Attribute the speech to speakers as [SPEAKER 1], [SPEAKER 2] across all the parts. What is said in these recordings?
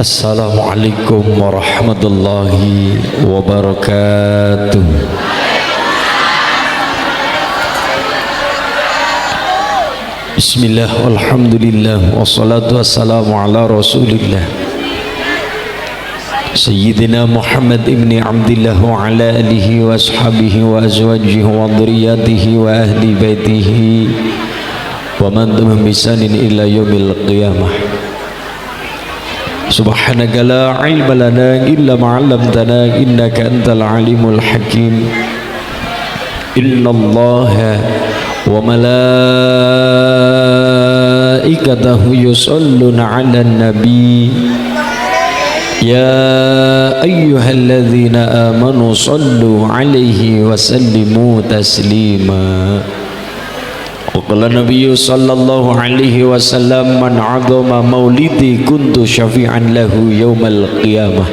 [SPEAKER 1] Assalamualaikum warahmatullahi wabarakatuh. Bismillah, walhamdulillah, wassalatu wassalamu ala rasulillah Sayyidina Muhammad ibn Abdillah wa ala alihi wa ashabihi wa azwajihi wa dhurriyyatihi wa ahli baitihi wa man tabi'ahum bi ihsanin ila yaumil qiyamah. Subhanaka la ilma lana illa ma 'allamtana innaka antal alimul hakim. Innallaha wa malaikatahu yusholluna 'alan nabi ya ayyuhalladzina amanu shallu 'alaihi wa sallimu taslima. Qala Nabi sallallahu alaihi wasallam man 'azama maulidi kuntu syafi'an lahu yaumal qiyamah.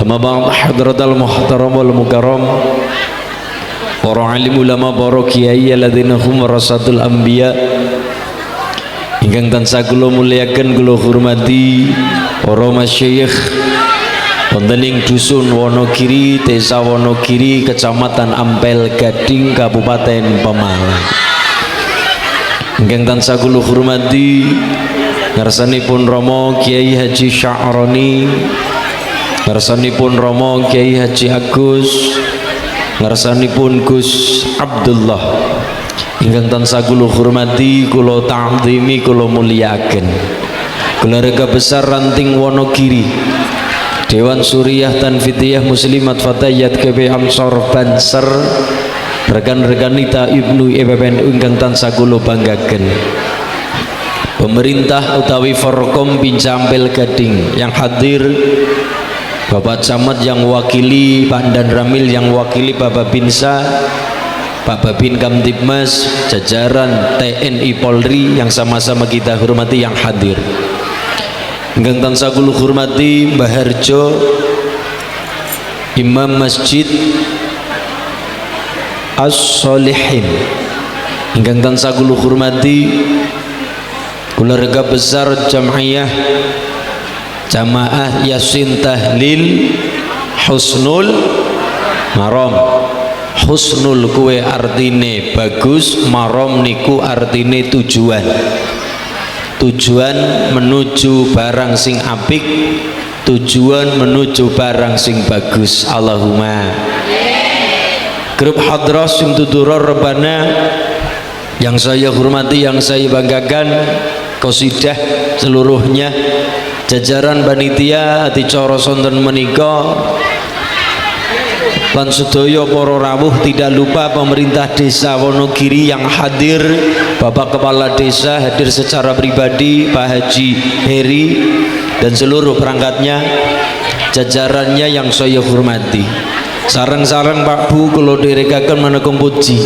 [SPEAKER 1] Amma ba'd, hadratal muhtaram wal mukarram, para alim ulama, para kiai alladzina hum warasatul anbiya, ingkang tansah kula muliaken kula hormati para masyayikh wonten ing dusun Wonogiri, Desa Wonogiri, Kecamatan Ampel Gading, Kabupaten Pemalang. Ingkang tansah kula hormati ngarsanipun Rama Kiai Haji Sya'roni, ngarsanipun Rama Kiai Haji Agus, ngarsanipun Gus Abdullah. Ingkang tansah kula hormati, kula ta'zimi, kula muliaken keluarga besar Ranting Wonogiri, Dewan Suriah Tanfidiyah Muslimat Fatayat KB Ansor Banser, rekan-rekan Nita Ibnu EPPN ingkang tansah kula banggaken, pemerintah utawi Forkom Pincampel Gading yang hadir, Bapak Camat yang wakili, Pak Dan Ramil yang wakili Bapak Binsa, Pak Babin Kamtibmas, jajaran TNI Polri yang sama-sama kita hormati yang hadir. Ingkang tansah kula hormati Mbah Harjo, Imam Masjid As-Solihin. Ingkang tansah kula hormati keluarga besar Jamaah Yasin Tahlil Husnul Maram. Husnul kuwe artine bagus, maram niku artine tujuan. Tujuan menuju barang sing apik, tujuan menuju barang sing bagus. Allahumma. Grup hadrah sing tudurur rebana yang saya hormati, yang saya banggakan, qasidah seluruhnya, jajaran panitia adicara sonten menika lan sedaya para rawuh, tidak lupa pemerintah desa Wonogiri yang hadir, Bapak Kepala Desa hadir secara pribadi, Pak Haji Heri dan seluruh perangkatnya, jajarannya yang saya hormati. Sareng-sareng Pak Bu kula dherekaken menekung puji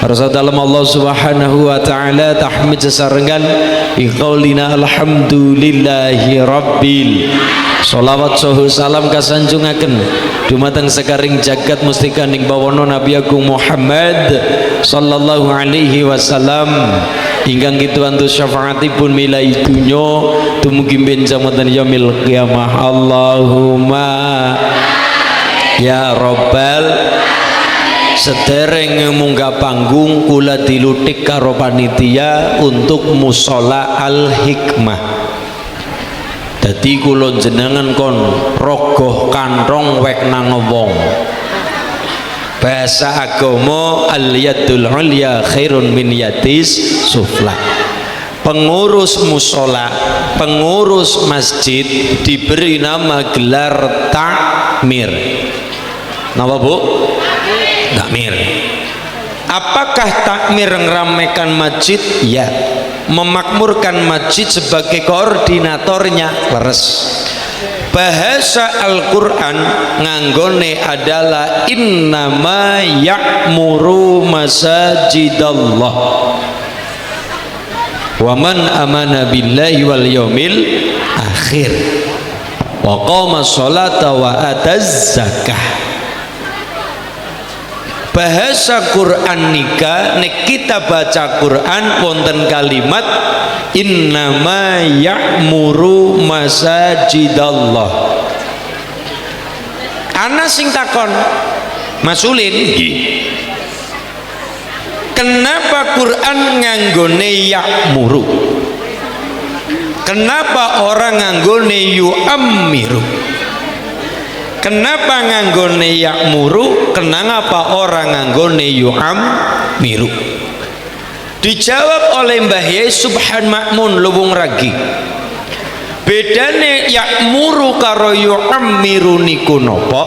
[SPEAKER 1] rasa dalam Allah Subhanahu wa taala, tahmid sesarengan bi qaulina alhamdulillahi rabbil. Sholawat saha salam kasanjungaken dumateng sekaring jagat mustikaning bawana Nabi Agung Muhammad sallallahu alaihi wasallam ingkang kituantu syafaatipun milai dunya dumugi benjamaten yaumil qiyamah. Allahumma ya Rabbal. Sedereng munggah panggung kula dilutik karo panitia untuk musola Al Hikmah. Dadi kula jenengan kon rogoh kantong wek nang wong. Bahasa agama al yadul ulya khairun min yadis sufla. Pengurus musola, pengurus masjid diberi nama gelar takmir. Napa Bu? Takmir. Apakah takmir ngeramekan masjid? Ya. Memakmurkan masjid sebagai koordinatornya, leres. Bahasa Al-Quran nganggone adalah innama ya'muru masajidallah wa man amana billahi wal yaumil akhir wa qama sholata wa ataz zakah. bahasa Quran nika nek kita baca Quran wonten kalimat innama ya'muru masajidallah. Ana sing takon Mas Ulin nggih, kenapa Quran nganggone ya'muru, kenapa orang nganggone yu'ammiru? Kenapa nganggone ya'muru, kenapa orang nganggone yu'ammiru? Dijawab oleh Mbah Yai Subhan Makmun Luwung Ragi, bedane ya'muru karo yu'ammiru niku napa?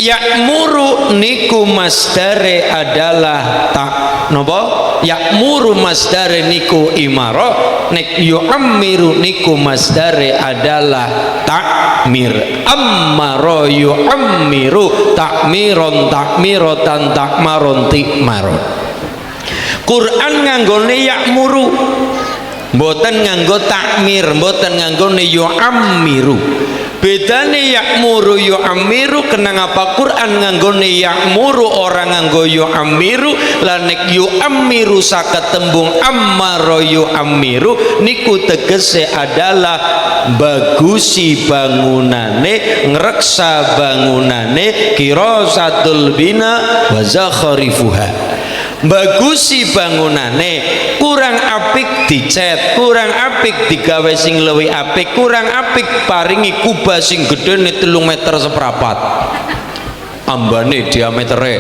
[SPEAKER 1] Ya'muru niku masdare adalah tak napa? Ya'muru masdare niku imaro, nek yu'ammiru niku masdare adalah takmir. Ammaro yu'ammiru takmiron takmirotan takmaron tikmaron. Quran nganggone ya'muru, mboten nganggo takmir, mboten nganggone yu'ammiru. Bedane ya'muru yu'ammiru, kenapa Quran nganggone ya'muru orang nganggo yu'ammiru? Lan nek yu'ammiru saka tembung ammaro yu'ammiru niku tegese adalah bagusi bangunane, ngreksa bangunane, kirasatul bina wa zakharifuha. Bagusi bangunane, kurang apik dicet, kurang apik digawe sing luwih apik, kurang apik paringi kubah sing gedene 3 meter seprapat ambane diametere.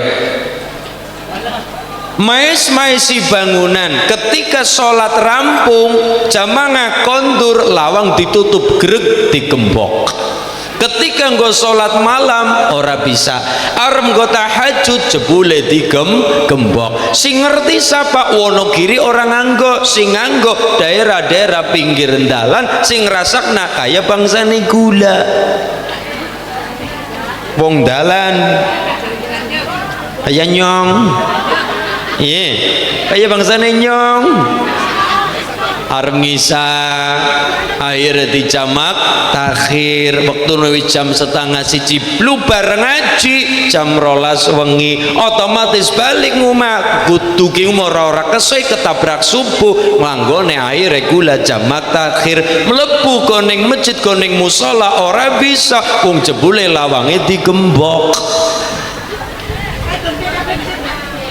[SPEAKER 1] Maes-maesi bangunan, ketika sholat rampung jamaah kondur lawang ditutup greg digembok. Ketika nggo sholat malam ora bisa, arep nggo tahajud jebule digembok. Sing ngerti sapa Wonogiri orang nganggo, sing nganggo daerah-daerah pinggir dalan sing rasakna kaya bangsane gula. Wong dalan kaya nyong. Iya, kaya bangsane nyong. Arep ngisa akhir dijamak takhir waktu nuwi jam 12:30 blubar ngaji jam 12 wengi otomatis balik ngumah kudu ki ora kesoi ketabrak subuh nganggone akhir gula jamak takhir mlebu koning masjid koning musola ora bisa wong jebule lawange digembok.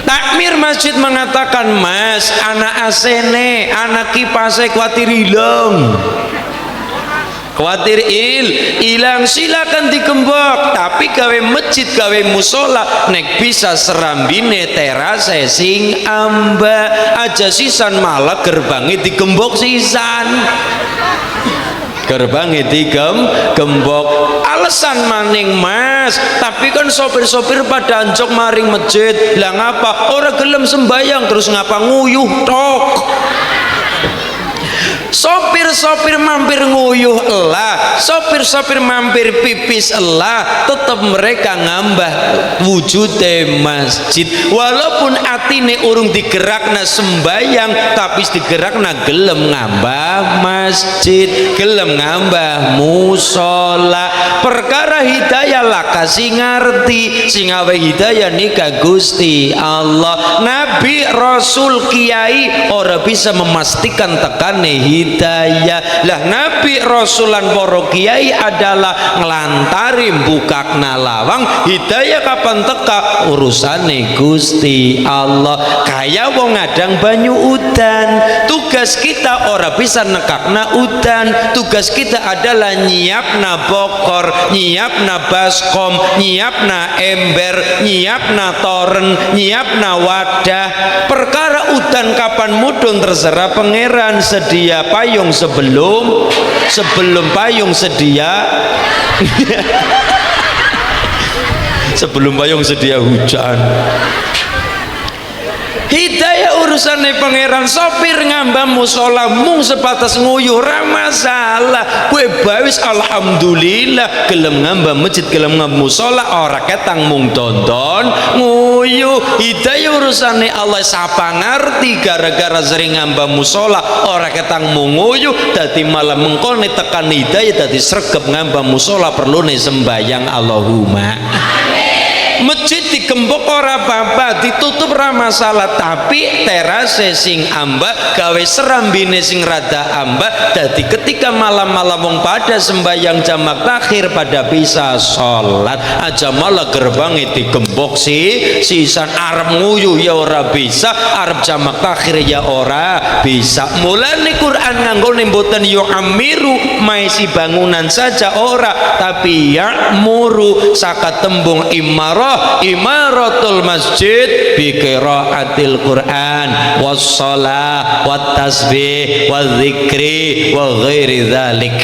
[SPEAKER 1] Takmir masjid mengatakan, Mas, anak asene, anak kipase kuatir hilang, kuatir hilang, silakan digembok. Tapi gawe masjid, gawe musola, nek bisa serambine terase sing amba aja sisan malah gerbangnya digembok sisan. Gerbangnya digembok. Alasan maning Mas, tapi kan sopir-sopir pada anjok maring masjid. Lah ngapa orang gelem sembayang terus ngapa nguyuh tok? Sopir-sopir mampir nguyuh elah, sopir-sopir mampir pipis elah, tetap mereka ngambah wujude masjid. Walaupun atine urung digerakna sembayang, tapi digerakna gelem ngambah masjid, gelem ngambah musola. Perkara hidayah lah kasih ngerti, sing awe hidayah nika Gusti Allah. Nabi, Rasul, Kiai ora bisa memastikan tekane hidayah. Lah Nabi, Rasulan, para kiai adalah ngelantari bukakna lawang. Hidayah kapan teka urusane Gusti Allah. Kaya wong ngadang banyu udan, tugas kita ora bisa nekakna udan. Tugas kita adalah nyiapna bokor, nyiapna baskom, nyiapna ember, nyiapna toren, nyiapna wadah. Perkara udan kapan mudun terserah pangeran. Sedia payung sebelum payung sedia sebelum payung sedia hujan. Hidayah urusannya pangeran. Sopir ngambah musola mung sebatas nguyuh ra masalah. Kue bawis alhamdulillah gelem ngambah masjid, gelem ngambah musola ora ketang mung tonton nguyuh. Hidayah urusannya Allah sapa ngerti gara-gara sering ngambah musola ora ketang mung nguyuh dadi malah mengkone tekan hidayah dadi sregep ngambah musola perlu nih sembayang Allahumma. masjid digembok ora apa-apa, ditutup ora masalah, tapi terase sing ambak gawe serambine sing rada ambak, dadi ketika malam-malam wong pada sembahyang jamak takhir pada bisa sholat aja malah gerbangnya digembok sisan arep nguyu ya ora bisa, arep jamak takhir ya ora bisa. Mulane Quran nganggo mboten yu'amiru maisi bangunan saja ora, tapi ya'muru saka tembung imarah, imaratul masjid bi qiraatil Quran was shalah wat tasbih wal zikri wa ghairi dzalik.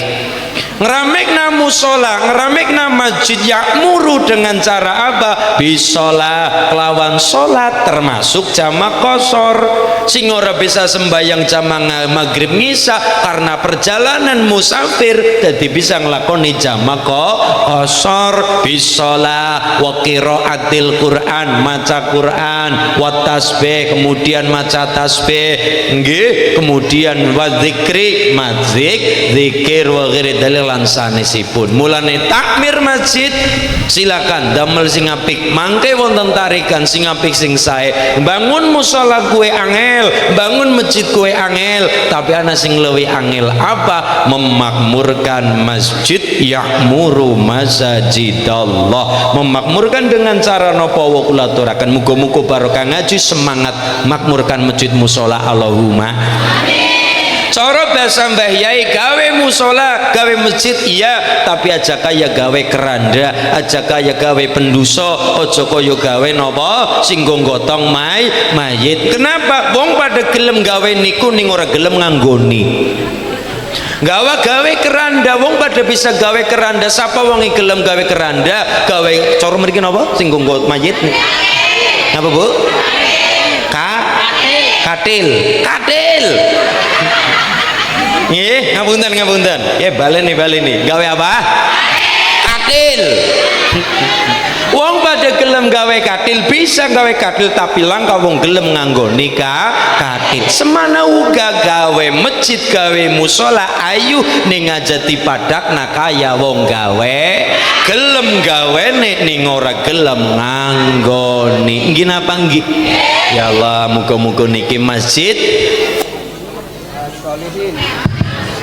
[SPEAKER 1] Ngeramikna musola, ngeramikna masjid yakmuru dengan cara apa? Bisolah kelawan sholat termasuk jamak kosor. Sing ora bisa sembahyang jamak maghrib ngisa karena perjalanan musafir, jadi bisa ngelakoni jamak kosor. Bisolah wa qiraatil Quran, maca Quran, wa tasbih kemudian maca tasbih, nggih, kemudian wa zikri mazik, zikir wa ghairi dalil lan sanesipun. Mulane takmir masjid silakan damel sing apik, mangke wonten tarikan sing apik sing sae. Bangun musala kue angel, bangun masjid kue angel, tapi ana sing luwih angel apa? Memakmurkan masjid, ya'muru masajidallah. Memakmurkan dengan cara napa wa kula aturaken muga-muga barokah ngaji semangat makmurkan masjid musala. Allahumma amin. Cara bahasa Mbah Yai gawe musola, gawe masjid iya, tapi aja kaya gawe keranda, aja kaya gawe penduso, ojo kaya gawe nopo singgung gotong mayit. Kenapa? Wong pada gelem gawe niku ning ora gelem nganggoni. Gawe keranda, wong pada bisa gawe keranda. Sapa wong gelem gawe keranda? Gawe cara mriki napa? Singgung got mayit. Napa, Bu? Katil. Nggih, ngapunten. Ya baleni. Gawe apa? Katil. Wong pada gelem gawe katil, bisa gawe katil, tapi langka wong gelem nganggo nikah katil. Semana uga gawe masjid, gawe musola ayu ning ngajati padak nakaya wong gawe gelem gawe ning ora gelem nganggoni. Nggih napa nggih? Ya Allah, muga-muga niki masjid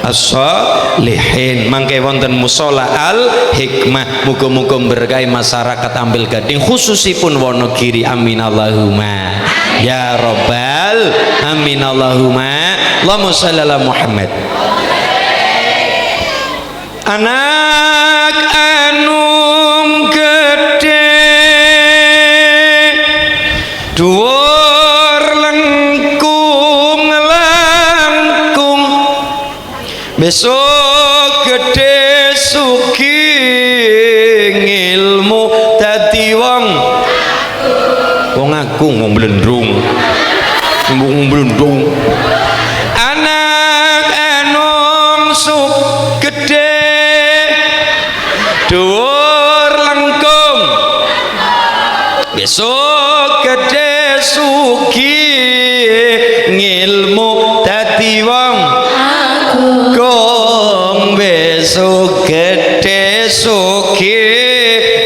[SPEAKER 1] as-solihin mangke wonten musola al hikmah, muga-muga berkahi masyarakat ambil gading khususipun Wonogiri. Amin Allahumma ya robbal amin Allahumma. Allahumma sholli ala Muhammad. Anak anung gede dhuwur lengkung besok gede suki ngilmu dadi wong agung, wong blendrung. Anak enong suk gede dhuwur lengkung besok gede suki ngilmu dadi wong agung. Besok gede suki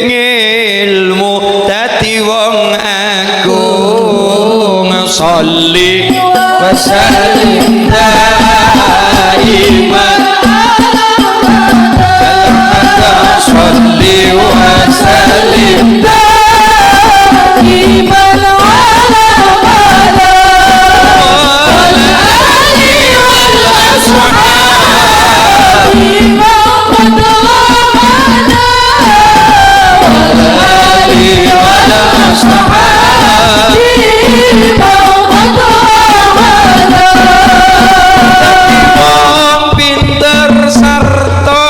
[SPEAKER 1] ngilmu dadi wong agung. Sholli wa sallim daiman sholli wa sallim daiman pinter sarta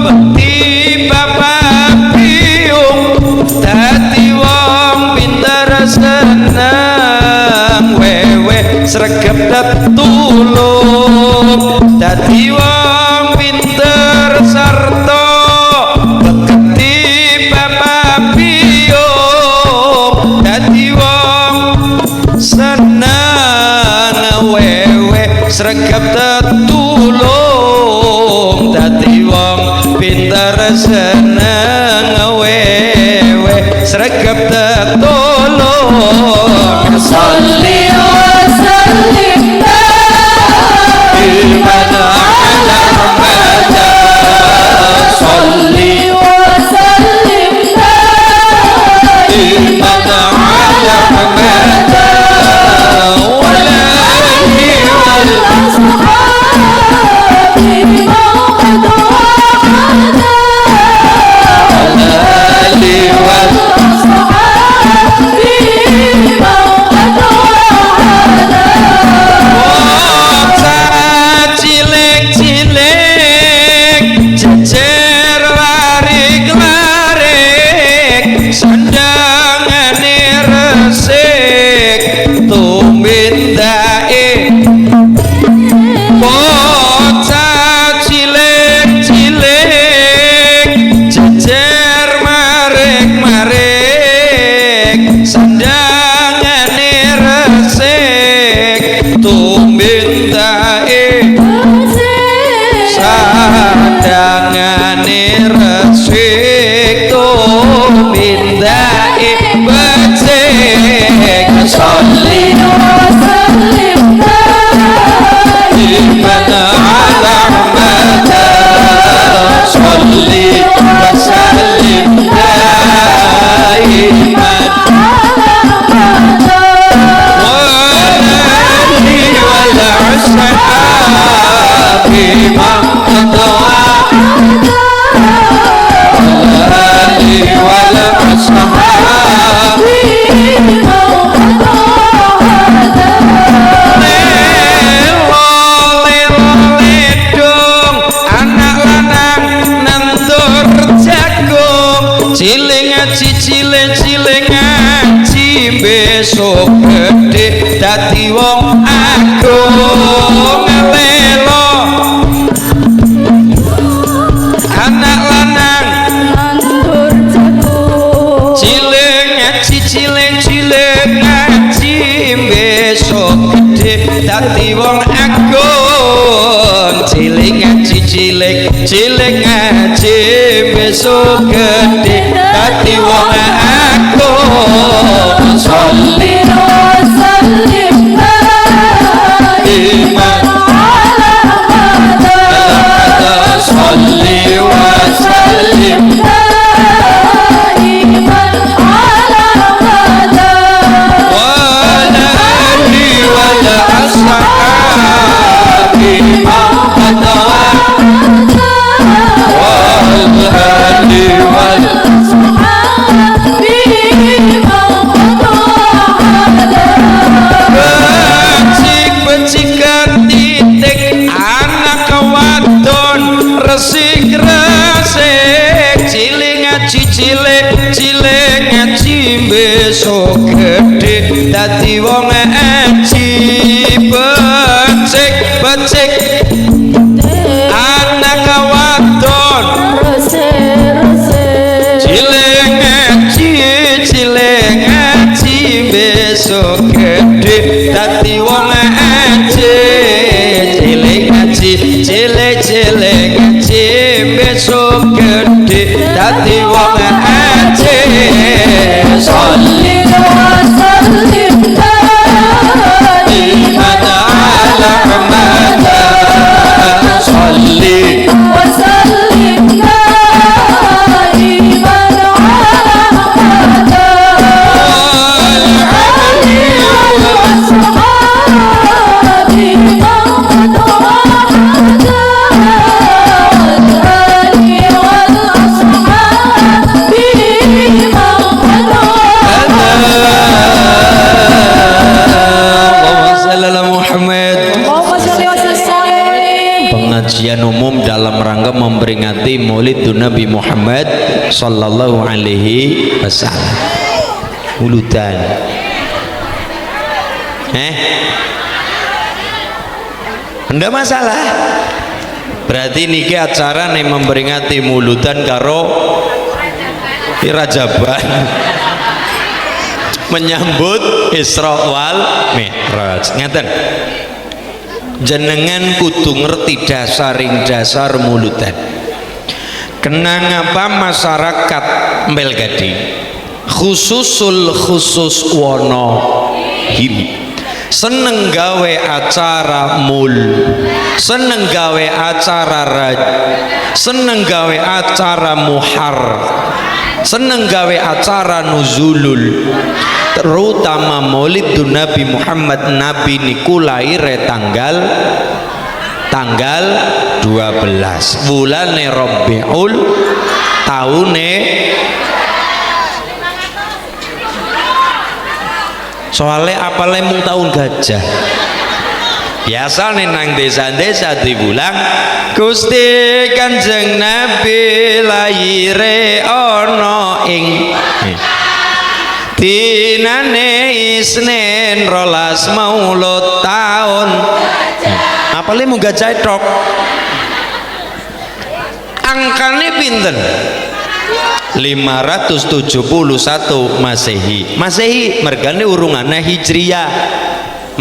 [SPEAKER 1] bekti bapak piung dadi wong pinter seneng wewe sregep tetulung dadi wong pinter sarta bekti bapak piung dadi wong seneng wewe sregep tetulung dadi wong pinter seneng wewe sregep tetulung
[SPEAKER 2] Sholli wa sallim
[SPEAKER 1] daiman ala Muhammad
[SPEAKER 2] Sholli wa sallim
[SPEAKER 1] daiman ala Muhammad wa alihi wal
[SPEAKER 2] ashabi maw'ad wa'ada
[SPEAKER 1] alihi wal
[SPEAKER 2] ashabi maw'ad wa'ada
[SPEAKER 1] bocah cilik-cilik jejer larik-larik sandangane resik tumindae bocah cilik-cilik jejer marik-marik sandangane resik tumindae sandangane resik tumindae becik sholli
[SPEAKER 2] wa sallim
[SPEAKER 1] daiman ala Muhammad sholli wa sallim daiman walali wal ashabi maw'ad walali wal ashabi ledong anak lanang nandur jagung ciling ngaji ciling ngaji besok gede dadi wong agung lelo anak lanang
[SPEAKER 2] nandur jagung
[SPEAKER 1] ciling ngaji ngaji besok gede dadi wong agung ciling ngaji besok gede dadi wong agung sholli
[SPEAKER 2] wa sallim
[SPEAKER 1] daiman
[SPEAKER 2] ala Muhammad
[SPEAKER 1] sholli wa sallim
[SPEAKER 2] daiman ala Muhammad
[SPEAKER 1] walali wal ashabi maw'ad walali wal becik-becikan titik anak wadon resik-resik ciling ngaji besok gede dadi wong aji becik anak wadon ciling ngaji besok gede dadi wong aji ciling ngaji besok gede dadi wong aji sholli
[SPEAKER 2] wa sallim
[SPEAKER 1] daiman ala Muhammad sholli
[SPEAKER 2] wa sallim daiman ala Muhammad ashabi maw'ad wa'ada ali wal ashabi maw'ad
[SPEAKER 1] Allahumma shalli ala Muhammad.
[SPEAKER 2] Allahumma sholli wa sallim.
[SPEAKER 1] Pengajian umum dalam rangka memperingati Maulid Nabi Muhammad sallallahu alaihi wasallam. Muludan. Ndak masalah. Berarti niki acara nih memperingati muludan karo Rajaban menyambut Isra wal Mi'raj. Ngeten. Jenengan kudu ngerti dasaring dasar muludan. Kenang apa masyarakat Mbel Gading khususul khusus wono him, seneng gawe acara mul, seneng gawe acara raj, seneng gawe acara muhar, seneng gawe acara nuzulul, terutama maulidun Nabi Muhammad. Nabi niku laire tanggal 12 bulane Rabiul taune. Soalnya apalagi mung tahun gajah. Biasa nih nang desa-desa dibulang Gusti Kanjeng Nabi laire ono ing dinane Isnin 12 Maulud tahun. Apalagi mung gajah tok. Angkane pinten? 571 Masehi. Masehi mergane urungannya Hijriyah,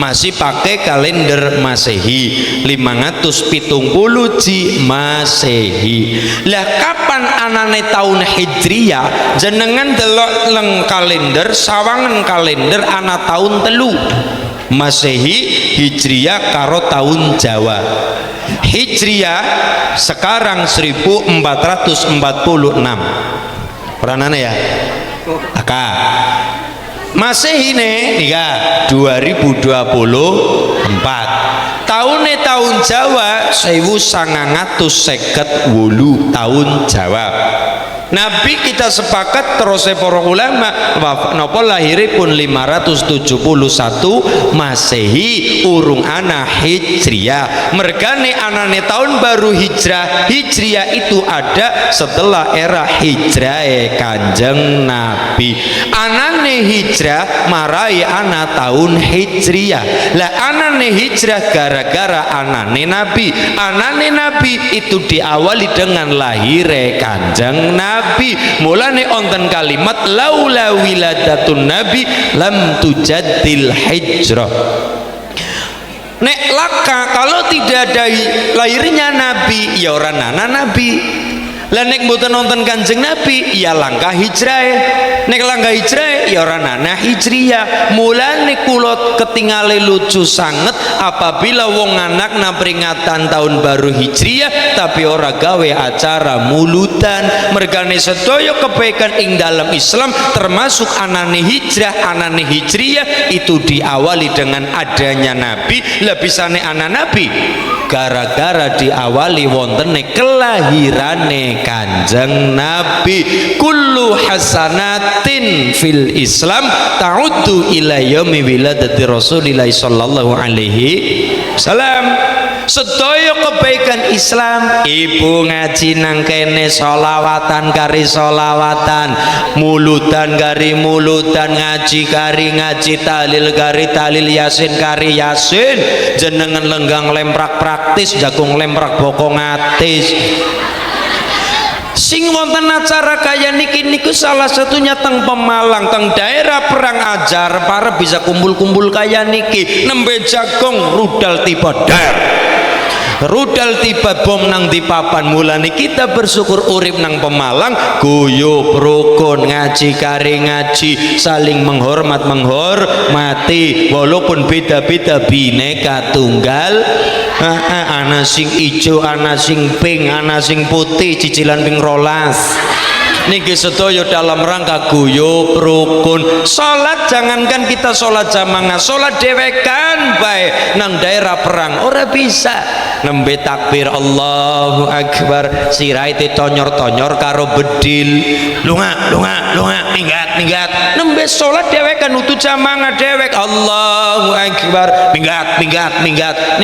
[SPEAKER 1] masih pakai kalender Masehi 570 ji Masehi. Lah kapan anane tahun Hijriyah? Jenengan delok leng kalender sawangan kalender ana tahun telu, Masehi, Hijriyah karo tahun Jawa. Hijriyah sekarang 1446 peranane ya aka. Masehi nika 2024 tahunnya tahun Jawa 1958 tahun Jawa. Nabi kita sepakat terus para ulama napa lahiripun 571 Masehi urung ana Hijriyah. Mergane anane tahun baru Hijrah. Hijriyah itu ada setelah era hijrah Kanjeng Nabi. Anane hijrah marai ana tahun Hijriyah. Lah anane hijrah gara-gara anane Nabi. Anane Nabi itu diawali dengan lahir Kanjeng Nabi. Mulane onten kalimat laula wiladatun nabi lam tujaddil hijrah. Nek laka kalau tidak ada lahirnya Nabi ya ora nana Nabi. Lah nek mboten nonton Kanjeng Nabi ya langkah hijrah. Nek langkah hijrah ya ora nana Hijriyah. Mulane kula ketingale lucu sanget apabila wong anak peringatan tahun baru Hijriyah tapi ora gawe acara muludan. Mergane sedaya kebaikan ing dalam Islam termasuk anane hijrah, anane Hijriyah itu diawali dengan adanya Nabi. Lah bisane ana Nabi gara-gara diawali wontene kelahirane Kanjeng Nabi. Kullu hasanatin fil Islam ta'uddu ila yaumi wiladati Rasulillah sallallahu alaihi wasallam. Sedaya kebaikan Islam, ibu ngaji nang kene solawatan kari solawatan, muludan kari muludan, ngaji kari ngaji, talil kari talil, yasin kari yasin, jenengan lenggang lemprak praktis, jagung lemprak bokong atis. Sing wonten acara kaya niki niku salah satunya teng Pemalang, teng daerah Perang Ajar, para bisa kumpul-kumpul kaya niki, nembe jagung rudal tiba dar. Rudal tiba bom nang di papan. Mulane kita bersyukur urip nang Pemalang guyub rukun, ngaji kari ngaji, saling menghormati walaupun beda-beda bineka tunggal. Ana sing ijo, ana sing pink, ana sing putih, cicilan ping rolas. Niki sedaya dalam rangka guyub rukun. Salat jangankan kita salat jamaah, salat dhewekan bae nang daerah perang ora bisa. Nembe takbir Allahu Akbar, sirahe tonyor-tonyor karo bedil. Lunga, minggat. Nembe salat dhewekan utu jamaah dhewek Allahu Akbar, minggat.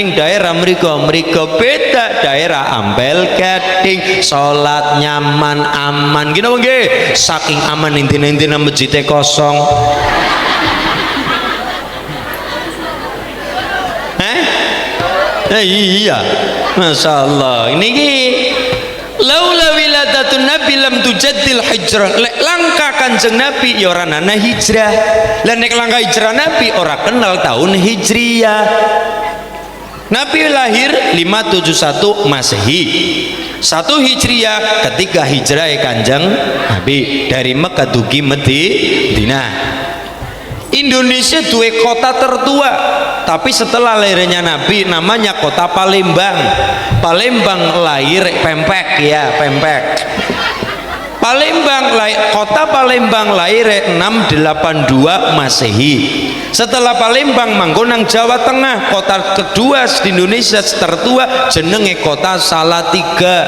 [SPEAKER 1] Ning daerah mriku beda, daerah Ampel Gading salat nyaman aman. Gini nggih, saking aman intina masjidnya kosong. Iya, masya Allah. Ini laula wiladatun nabi lam tujaddil hijrah. Lek langkah Kanjeng Nabi ya ora nana hijrah. Lah nek langkah hijrah Nabi ora kenal tahun Hijriyah. Nabi lahir 571 Masehi. 1 Hijriah ketika hijrah Kanjeng Nabi dari Mekah dugi Medina. Indonesia dua kota tertua, tapi setelah lahirnya Nabi namanya kota Palembang. Palembang lahir Pempek ya, Pempek. Palembang kota Palembang lahir 682 Masehi. Setelah Palembang manggonang Jawa Tengah, kota kedua di Indonesia tertua jenenge kota Salatiga.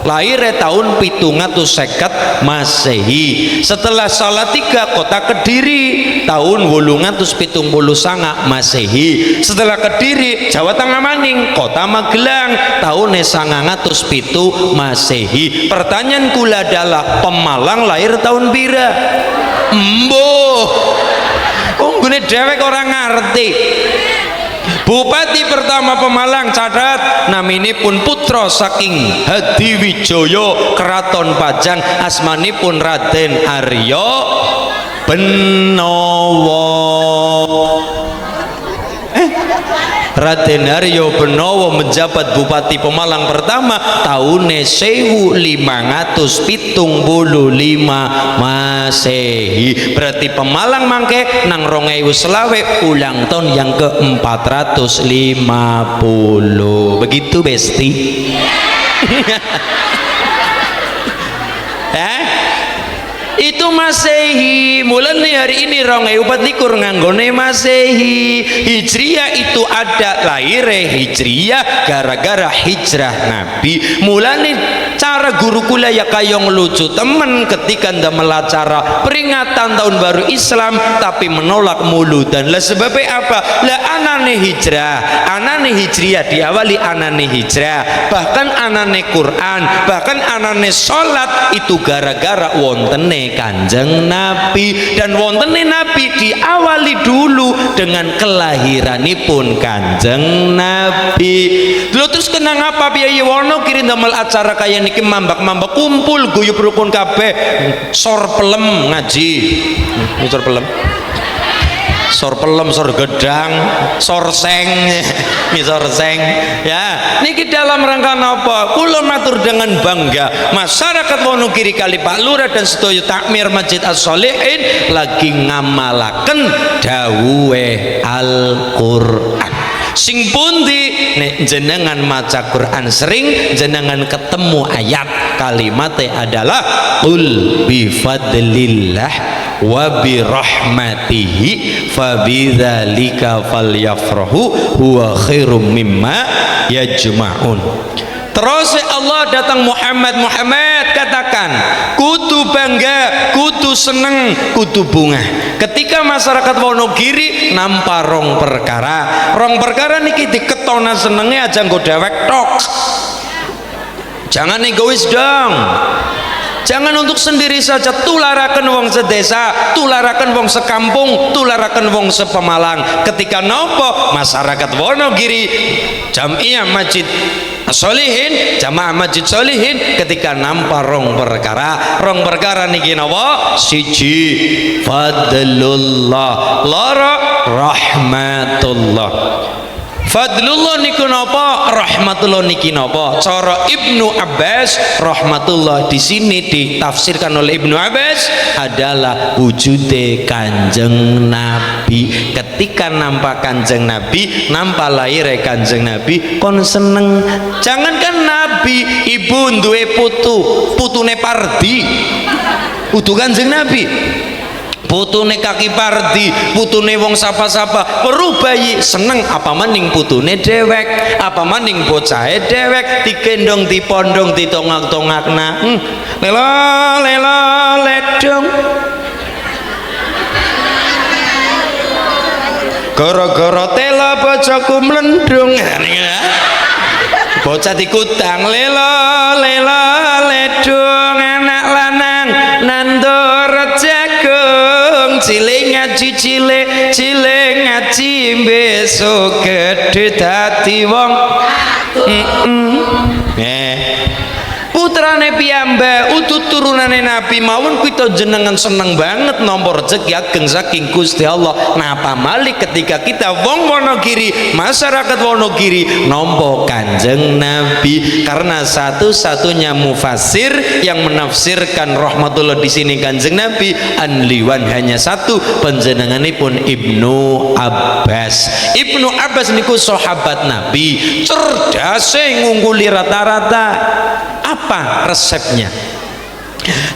[SPEAKER 1] Lahir tahun 750 Masehi. Setelah Salatiga kota Kediri tahun 879 Masehi. Setelah Kediri Jawa Tengah maning kota Magelang tahun 907 Masehi. Pertanyaan kula adalah Pemalang lahir tahun pira? Embuh. Unggune dhewek ora ngerti. Bupati pertama Pemalang catat naminipun putra saking Hadiwijaya Keraton Pajang, asmanipun Raden Arya Benowo. Raden Arya Benowo menjabat Bupati Pemalang pertama tahun 1575 Masehi. Berarti Pemalang mangke nang 2020 ulang tahun yang ke-450. Begitu Besti? Itu Masehi. Mulai hari ini 2024 nganggone Masehi. Hijriah itu ada lahir Hijriah gara-gara hijrah Nabi. Mulai cara guru kula ya kayong lucu temen ketika ndamel acara peringatan tahun baru Islam tapi menolak muludan. Lah sebabnya apa? Lah anane hijrah, anane hijriah diawali anane hijrah, bahkan anane Quran, bahkan anane sholat itu gara-gara wontene Kanjeng Nabi. Dan wontene Nabi diawali dulu dengan kelahiranipun Kanjeng Nabi. Lho terus kenang apa Piye Wono kiri ndamel acara kaya niki mambak-mambak kumpul guyub rukun kabeh sor pelem ngaji. Sor pelem. Sor pelem, sor gedang, sor seng, sor seng. Ya, niki dalam rangka napa? Kula matur dengan bangga, masyarakat Wonogiri kali Pak Lurah dan sedaya takmir Masjid As-Sholihin lagi ngamalaken dawuhe Al-Qur'an. Sing pundi nek jenengan maca Quran sering jenengan ketemu ayat kalimatnya adalah qul bi fadlillah wa bi rahmatihi fabidzalika falyafrahu huwa khairum mimma yajma'un. Terus Allah datang Muhammad katakan kudu bangga, kudu seneng, kudu bunga. Ketika masyarakat Wonogiri nampa rong perkara niki diketona senenge aja nggo dewek tok. Jangan egois dong. Jangan untuk sendiri saja, tularakan wong sedesa, tularakan wong sekampung, tularakan wong sepemalang. Ketika nopo masyarakat Wonogiri Jamiah Masjid Sholihin, jamaah Masjid Sholihin ketika nampa rong perkara niki napa? Siji fadlullah, loro rahmatullah. Fadlullah niku napa? Rahmatullah niki napa? Cara Ibnu Abbas rahmatullah di sini ditafsirkan oleh Ibnu Abbas adalah wujude Kanjeng Nabi. Ketika nampak Kanjeng Nabi, nampak lahir Kanjeng Nabi, kon seneng. Jangankan Nabi, ibu duwe putune Pardi, udu Kanjeng Nabi. Putune Kaki Pardi, putune wong sapa-sapa, weruh bayi seneng apa maning putune dewek, apa maning bocahe dewek, dikendong dipondong ditongak-tongakna. Lelo ledong. Gara-gara tela bojoku mlendung. Bocah dikutang lelo ledong, anak lanang nandur jagung, cilik ngaji cilik ngaji besok gede dadi wong. putrane piyambak utuh turunane Nabi mawon kita jenengan seneng banget nomor rezeki ageng saking Gusti Allah. Napa malih ketika kita wong Wonogiri, masyarakat Wonogiri nampa Kanjeng Nabi, karena satu-satunya mufassir yang menafsirkan rahmatullah di sini Kanjeng Nabi anliwan hanya satu, panjenenganipun Ibnu Abbas. Ibnu Abbas niku sahabat Nabi, cerdase ngungguli rata-rata. Apa resepnya?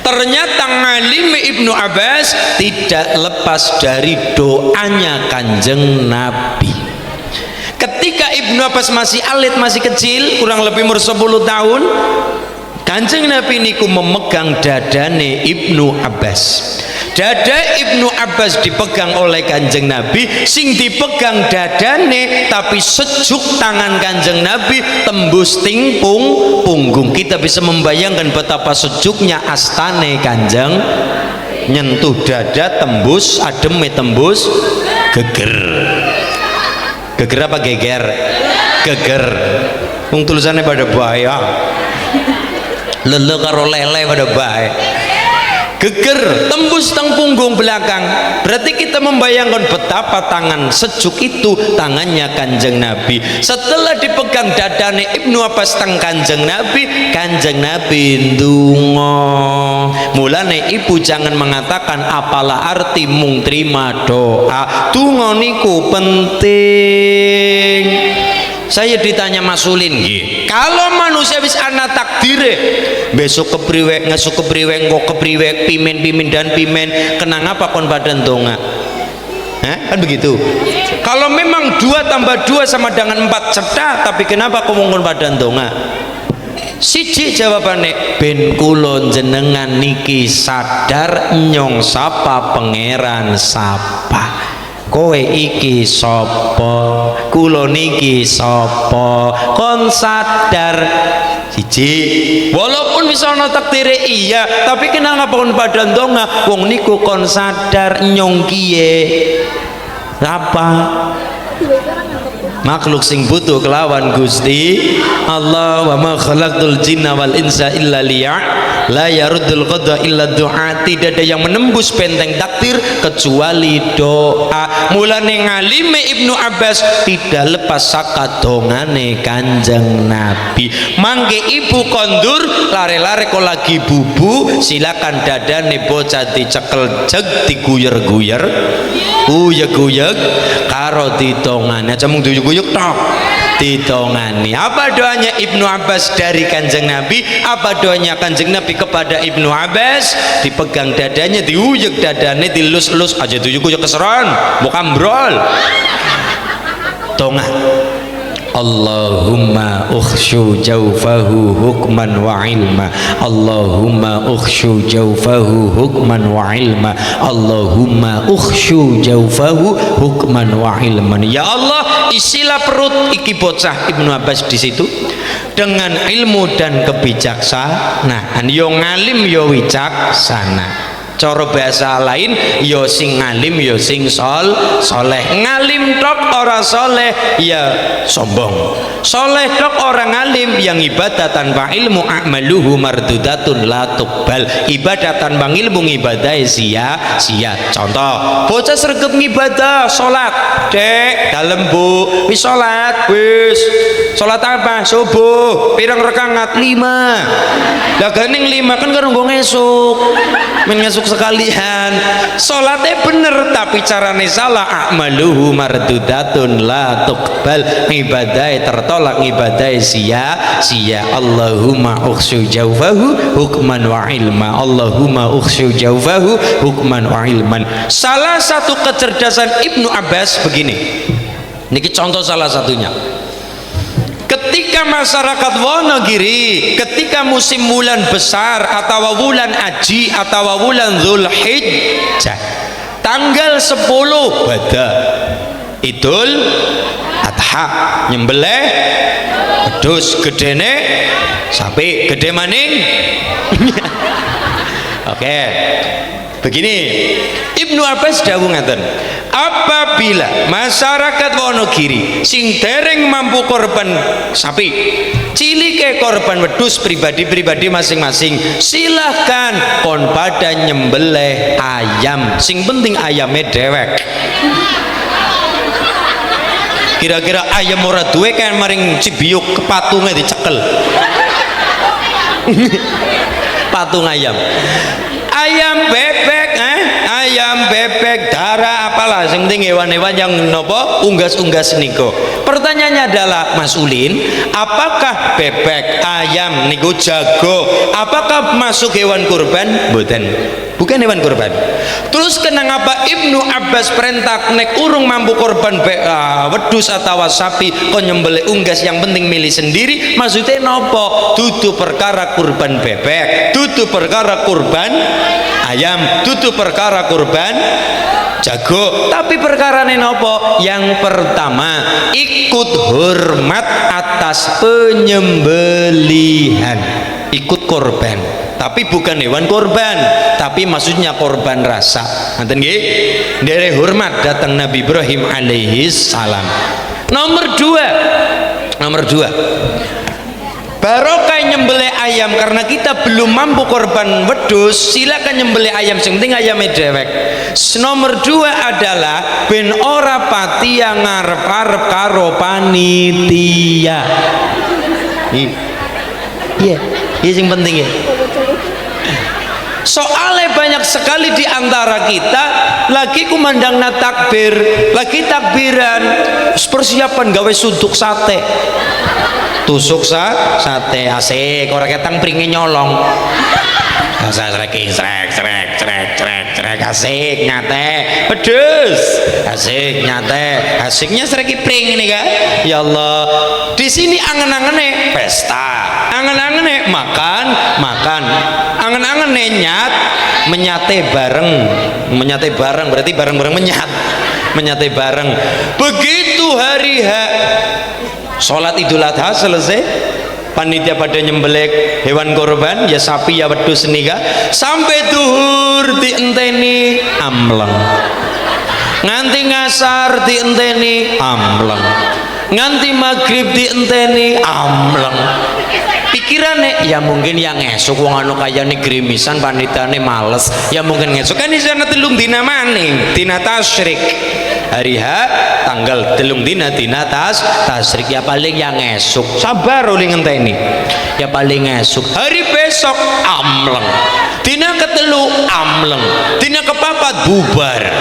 [SPEAKER 1] Ternyata ngalime Ibnu Abbas tidak lepas dari doanya Kanjeng Nabi. Ketika Ibnu Abbas masih alit, masih kecil, kurang lebih umur 10 tahun, Kanjeng Nabi niku memegang dadane Ibnu Abbas. Dada Ibnu Abbas dipegang oleh Kanjeng Nabi, sing dipegang dadane tapi sejuk tangan Kanjeng Nabi tembus tingpung punggung. Kita bisa membayangkan betapa sejuknya astane Kanjeng, nyentuh dada tembus ademe, tembus geger. Geger apa geger? Geger. Wong tulisannya pada bahaya. Lele karo lele pada bahaya. Geger tembus tang punggung belakang. Berarti kita membayangkan betapa tangan sejuk itu tangannya Kanjeng Nabi. Setelah dipegang dadane Ibnu Abbas tang Kanjeng Nabi, Kanjeng Nabi ndonga. Mulane ibu jangan mengatakan apalah arti mung terima doa. Donga niku penting. Saya ditanya Mas Ulin nggih, kalau manusia wis ana takdire besok kepriwe, ngesuk kepriwe, engko kepriwe, pimen dan pimen, kenang apa kon badan donga? Kan begitu. Kalau memang 2 tambah 2 sama dengan 4 cetak, tapi kenapa kon badan donga? Siji jawabane, ben kula jenengan niki sadar nyong sapa pangeran sapa. Kowe iki sapa, kula niki sapa, kon sadar. Siji, walaupun bisa ana takdire iya, tapi kenapa kon padha ndonga? Wong niku kon sadar nyong kiye apa makhluk sing butuh kelawan Gusti Allah. Wa ma khalaqtul jinna wal insa illa la yaruddul qada illa du'a. Tidak ada yang menembus benteng takdir kecuali doa. Mulane ngalime Ibnu Abbas tidak lepas saka dongane Kanjeng Nabi. Mangke ibu kondur lare-lare kok lagi bubu, silakan dadane bocah dicekel jeg diguyer-guyer, uyeg-uyeg karo ditongane aja mung duyug-uyug tok ditongani. Apa doanya Ibnu Abbas dari Kanjeng Nabi? Apa doanya Kanjeng Nabi kepada Ibnu Abbas? Dipegang dadanya, diuyeg dadane, dilus-lus aja duyug-uyug keseron, mau kambrol. Tongah. Allahumma ukhshu jawfahu hukman wa ilma. Allahumma ukhshu jawfahu hukman wa ilma. Allahumma ukhshu jawfahu hukman wa ilman. Ya Allah, isilah perut iki bocah Ibnu Abbas di situ dengan ilmu dan kebijaksanaan. Yo ngalim yo wicaksana. Cara bahasa lain yo sing ngalim yo sing soleh. Ngalim tok ora soleh ya sombong. Soleh tok orang ngalim yang ibadah tanpa ilmu a'maluhu mardudatun la tuqbal. Ibadah tanpa ilmu ibadah sia-sia. Contoh, bocah sregep ngibadah salat, Dek, dalem Bu, wis salat, wis. Salat apa? Subuh. Pirang rakaat? 5. Lah ganing 5 kan karo nggo ngesuk. Men ngesuk sekalian. Salatnya bener tapi carane salah. A'maluhu mardudatun la tuqbal. Ibadahnya tertolak, ibadahnya sia-sia. Allahumma ukhsyu jawfahu hukman wa ilma. Allahumma ukhsyu jawfahu hukman wa ilman. Salah satu kecerdasan Ibnu Abbas begini. Niki contoh salah satunya. Ketika masyarakat Wonogiri, ketika musim bulan besar atau bulan Haji atau bulan Dzulhijjah, tanggal 10 Bada Idul Adha, nyembelih wedhus gedene sapi, gede maning. Oke. Begini, Ibnu Abbas dawuh ngaten, apabila masyarakat Wonogiri sing dereng mampu korban sapi, cilike korban wedhus pribadi-pribadi masing-masing, silahkan kon pada nyembelih ayam, sing penting ayamnya dewek. Kira-kira ayam ora duwe kan maring Cibiuk kepatungnya dicekel. Patung ayam, ayam bebek, ayam bebek, darah apalah, yang penting hewan-hewan yang nopo unggas-unggas niko. Pertanyaannya adalah, Mas Ulin, apakah bebek, ayam, niku jago, apakah masuk hewan kurban? Bukan hewan kurban. Terus kenapa Ibnu Abbas perintah nek urung mampu korban wedhus atau sapi kon nyembelih unggas, yang penting milih sendiri? Maksudnya nopo? Dudu perkara kurban bebek, dudu perkara kurban ayam, dudu perkara kurban jago, tapi perkara nopo? Yang pertama, ikut hormat atas penyembelihan, ikut korban, tapi bukan hewan korban, tapi maksudnya korban rasa. Nanti nggih, dari hormat datang Nabi Ibrahim alaihi salam. Nomor dua, barokah nyembelih ayam, karena kita belum mampu korban wedhus, silakan nyembelih ayam, sing penting ayamnya dewek. Nomor dua adalah ben ora pati yang ngarep-arep karo panitia. Iya, yang penting ya. Soalnya banyak sekali di antara kita lagi kumandangna takbir, lagi takbiran, persiapan gawe suntuk sate, tusuk sate asik, orang ketang pringin nyolong, srek asik nyate, pedes asik nyate, asiknya srek pring ini kan. Ya Allah, di sini angen-angene pesta, angen-angene makan, angen-angene menyate bareng, berarti bareng-bareng menyate bareng. Begitu hari sholat Idul Adha selesai, panitia pada nyembelih hewan korban, ya sapi ya wedhus nika, sampai duhur dienteni amleng, nganti ngasar dienteni amleng, nganti maghrib dienteni amleng. Pikirannya ya mungkin yang esok wong anu kayane grimisan panitane males, ya mungkin esok kan isana telung dina maning, dina tasyrik, hari tanggal telung dina tasyrik, ya paling yang esok sabar oleh ngenteni, ya paling esok hari besok amleng, dina ketelu amleng, dina kepapat bubar.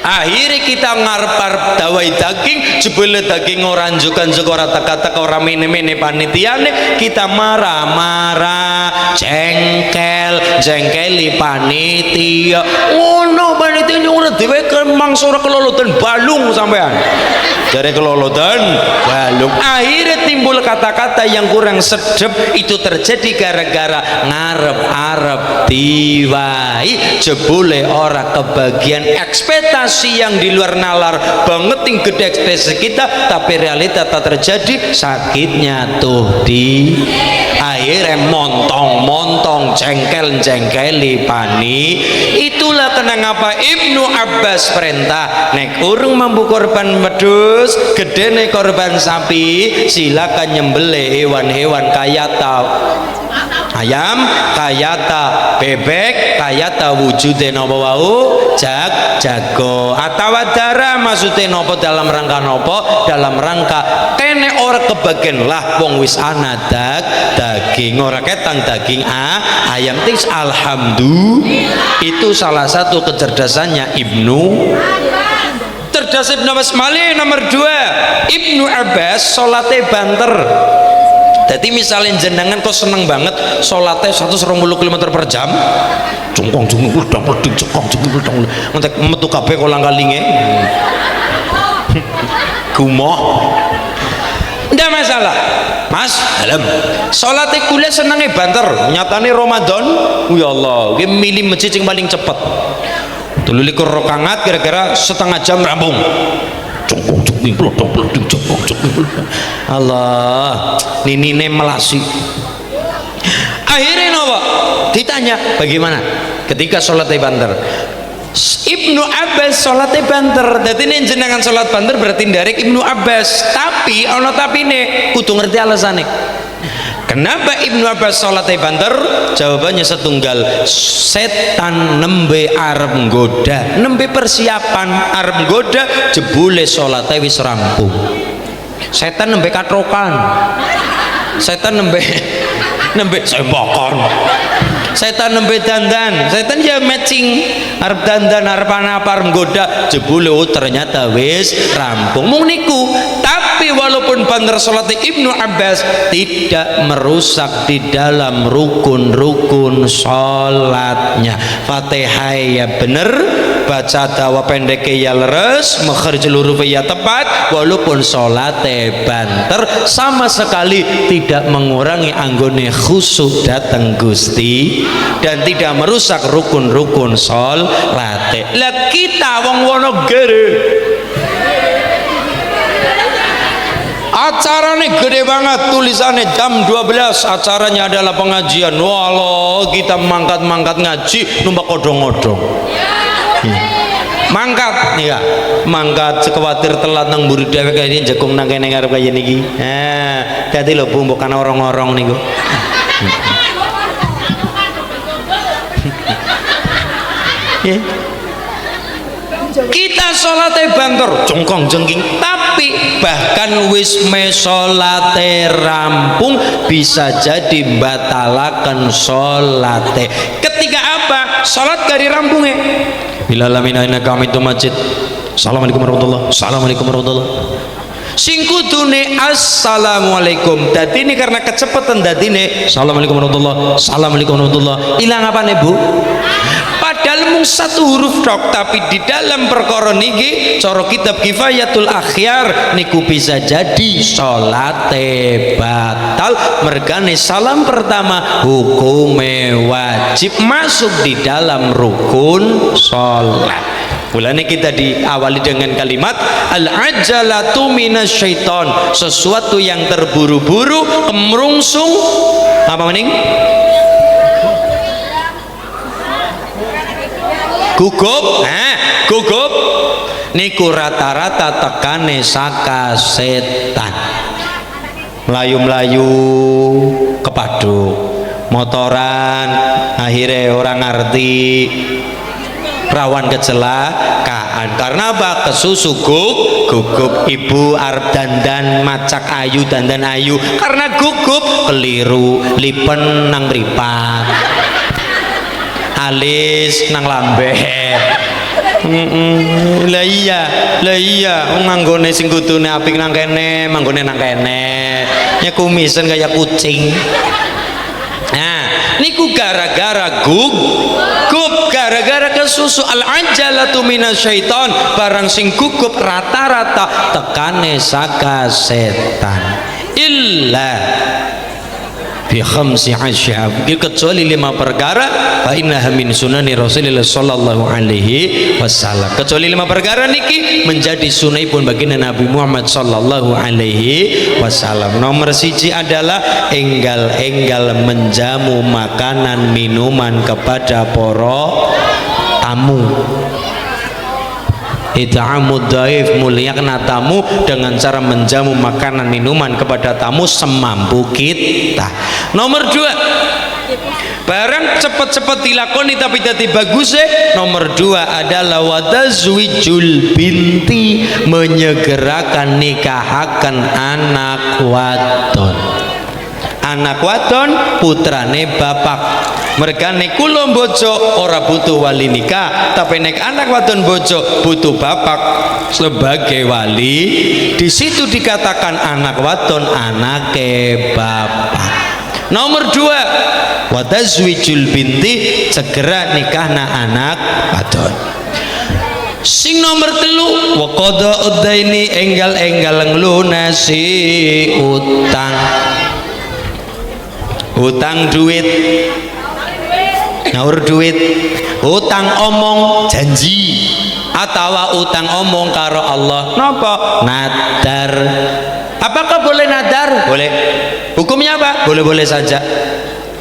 [SPEAKER 1] Akhirnya kita ngarep-arep dawai daging, jebule daging orang anjuk-anjuk, ora teka-teka, ora mene-mene panitiane, kita marah-marah, jengkeli panitia. Ngono panitia ora dhewe mangsa ora kelolotan balung sampean. Dari kelolotan balung. Akhirnya timbul kata-kata yang kurang sedep, itu terjadi gara-gara ngarep-arep diwai, jebule ora kebagian ekspektasi yang di luar nalar banget yang gede ekspektasi kita, tapi realita tak terjadi, sakitnya tuh di akhirnya montong jengkeli pani. Itulah kenapa Ibnu Abbas perintah nek urung mampu korban wedhus, gede nek korban sapi, silakan nyembelih hewan-hewan kayata ayam, kayata bebek, kayata wujude napa wau jago atau darah, maksudnya nopo dalam rangka nopo, dalam rangka kene ora kebagian lah wong wis ana daging, ora ketang daging ayam tis. Alhamdulillah, itu salah satu kecerdasannya Ibnu Abbas. Malih nomor dua, Ibnu Abbas sholatnya banter. Jadi misalnya jenengan kok seneng banget sholatnya 120 km per jam, cungkong metu kabeh kolang kalinge gumoh, ndak masalah mas. Dalam sholatnya kuliah senengnya banter, nyatane Ramadan ya Allah dia milih masjid yang paling cepat, dulu likur rokangat kira-kira setengah jam rampung. Allah, nini melasi. Akhirnya nopo ditanya bagaimana ketika sholatnya banter. Ibnu Abbas sholatnya banter, jadi ini jenengan sholat banter berarti ndarek Ibnu Abbas. Tapi ono tapi nih kudu ngerti alasannya kenapa Ibnu Abbas sholatnya banter. Jawabannya setunggal, setan nembe arep nggoda, nembe persiapan arep nggoda, jebule sholatnya wis rampung. Setan nembe katrokan, setan nembe sembokon, setan nembe dandan, setan ya matching arep dandan arep apa arep nggoda, jebule ternyata wis rampung mung niku. Tapi walaupun banter salat Ibnu Abbas tidak merusak di dalam rukun-rukun salatnya. Fatihah ya bener, baca dawa pendek ya leres, makhraj huruf ya tepat, walaupun salatnya banter sama sekali tidak mengurangi anggone khusyuk datang Gusti dan tidak merusak rukun-rukun salat. Lah kita wong Wonogiri acaranya gede banget, tulisannya jam 12 acaranya adalah pengajian. Walau kita mangkat-mangkat ngaji numpak odong-odong. Mangkat nih ya, mangkat sekhawatir telat nang buri dewek kayak ini jagung nang kene ngarep kayak niki. Dadi lho bumbuk kana orang-orang niku. Kita sholatnya banter jongkong jengking, tapi bahkan wis me sholatnya rampung bisa jadi batalakan sholatnya. Ketika apa? Sholat gari rampungnya bila lamina inna kami itu masjid. Assalamualaikum warahmatullahi, assalamualaikum warahmatullahi, sing kudune assalamualaikum. Dadi ini karena kecepatan dadi ini assalamualaikum warahmatullahi, assalamualaikum warahmatullahi, ilang apa nih bu? Padahal mung satu huruf tok, tapi di dalam perkara niki cara kitab Kifayatul Akhyar niku bisa jadi salate batal. Mergane salam pertama hukume wajib masuk di dalam rukun salat. Mulanya kita diawali dengan kalimat al-ajalatu minasyaiton, sesuatu yang terburu-buru, kemerungsung, apa mending? Gugup, gugup niku rata-rata tekane saka setan. Melayu-melayu kepaduk, motoran akhirnya orang ngerti, rawan kecelakaan. Karena apa? Kesusu gugup. Ibu arep dandan macak ayu, dandan ayu, karena gugup keliru lipen nang mripat, alis nang lambe. Lah iya nganggone sing kudune apik nang kene, manggone nang kene. Ya kumisen kayak kucing. Nah, niku gara-gara gugup, gara-gara kesusu. Al-ajalatu minasyaiton, barang sing gugup rata-rata tekane saka setan. Illa fi khamsi asyab, kecuali 5 perkara, fa innaha min sunani Rasulillah sallallahu alaihi wasallam. Kecuali 5 perkara niki menjadi sunnahipun baginda Nabi Muhammad sallallahu alaihi wasallam. Nomor 1 adalah enggal-enggal menjamu makanan minuman kepada para tamu. It'amud dhaif, muliakan tamu dengan cara menjamu makanan minuman kepada tamu semampu kita. Nomor 2, barang cepat-cepat dilakoni tapi tadi bagus. Nomor 2 adalah wadazwijul binti, menyegerakan nikahakan anak wadon. Anak wadon putrane bapak. Mereka nek kula bojo ora butuh wali nikah, tapi nek anak wadon bojo butuh bapak sebagai wali. Di situ dikatakan anak wadon anake bapak. Nomor 2, wadazwijul binti, segera nikahna anak wadon. Sing nomor 3, wa qada'ud daini, enggal-enggal nglunasi utang duit, nyaur duit, utang omong janji, atau utang omong karo Allah. Napa? Nadar. Apakah boleh nadar? Boleh. Hukumnya apa? Boleh-boleh saja.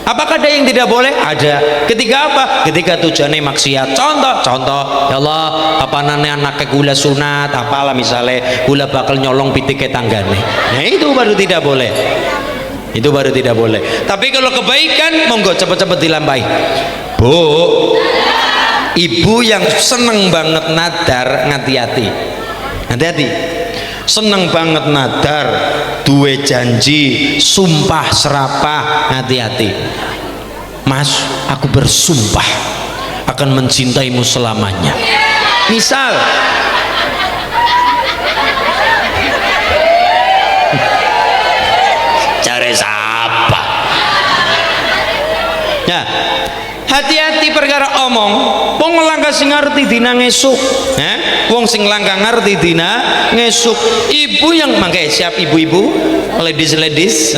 [SPEAKER 1] Apakah ada yang tidak boleh? Ada. Ketika apa? Ketika tujuannya maksiat. Contoh, ya Allah, kapanane anaknya gula sunat, apalah misalnya gula bakal nyolong pitike tanggane. Nah itu baru tidak boleh. Itu baru tidak boleh. Tapi kalau kebaikan, monggo cepet-cepet dilampahi. Bu, ibu yang seneng banget nadar, hati-hati. Hati-hati. Seneng banget nadar, duwe janji, sumpah serapah, hati-hati. Mas, aku bersumpah akan mencintaimu selamanya. Misal cari siapa? Ya, hati-hati perkara omong. Wong langka sing ngerti dina ngesuk, wong sing langka ngerti dina ngesuk. Ibu yang mangke siap ibu-ibu, ladies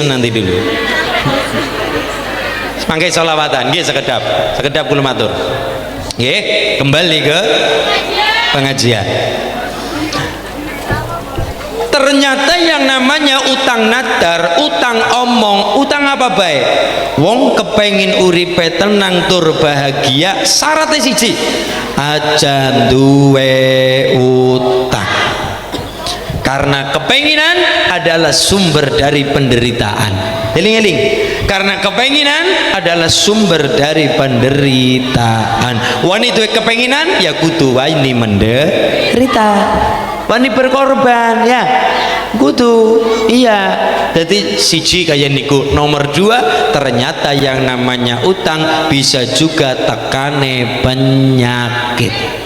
[SPEAKER 1] nanti dulu. Mangke sholawatan, nggih sekedap kula matur. Nggih, kembali ke pengajian. Ternyata yang namanya utang nadar, utang omong, utang apa baik? Wong kepengin uripe tenang tur bahagia, syaratnya siji, aja duwe utang. Karena kepenginan adalah sumber dari penderitaan. Eling-eling. Karena kepenginan adalah sumber dari penderitaan. Wani duwe kepenginan ya kudu wani menderita. Wani berkorban ya kudu iya. Jadi siji kayak niku. Nomor dua, ternyata yang namanya utang bisa juga tekane penyakit.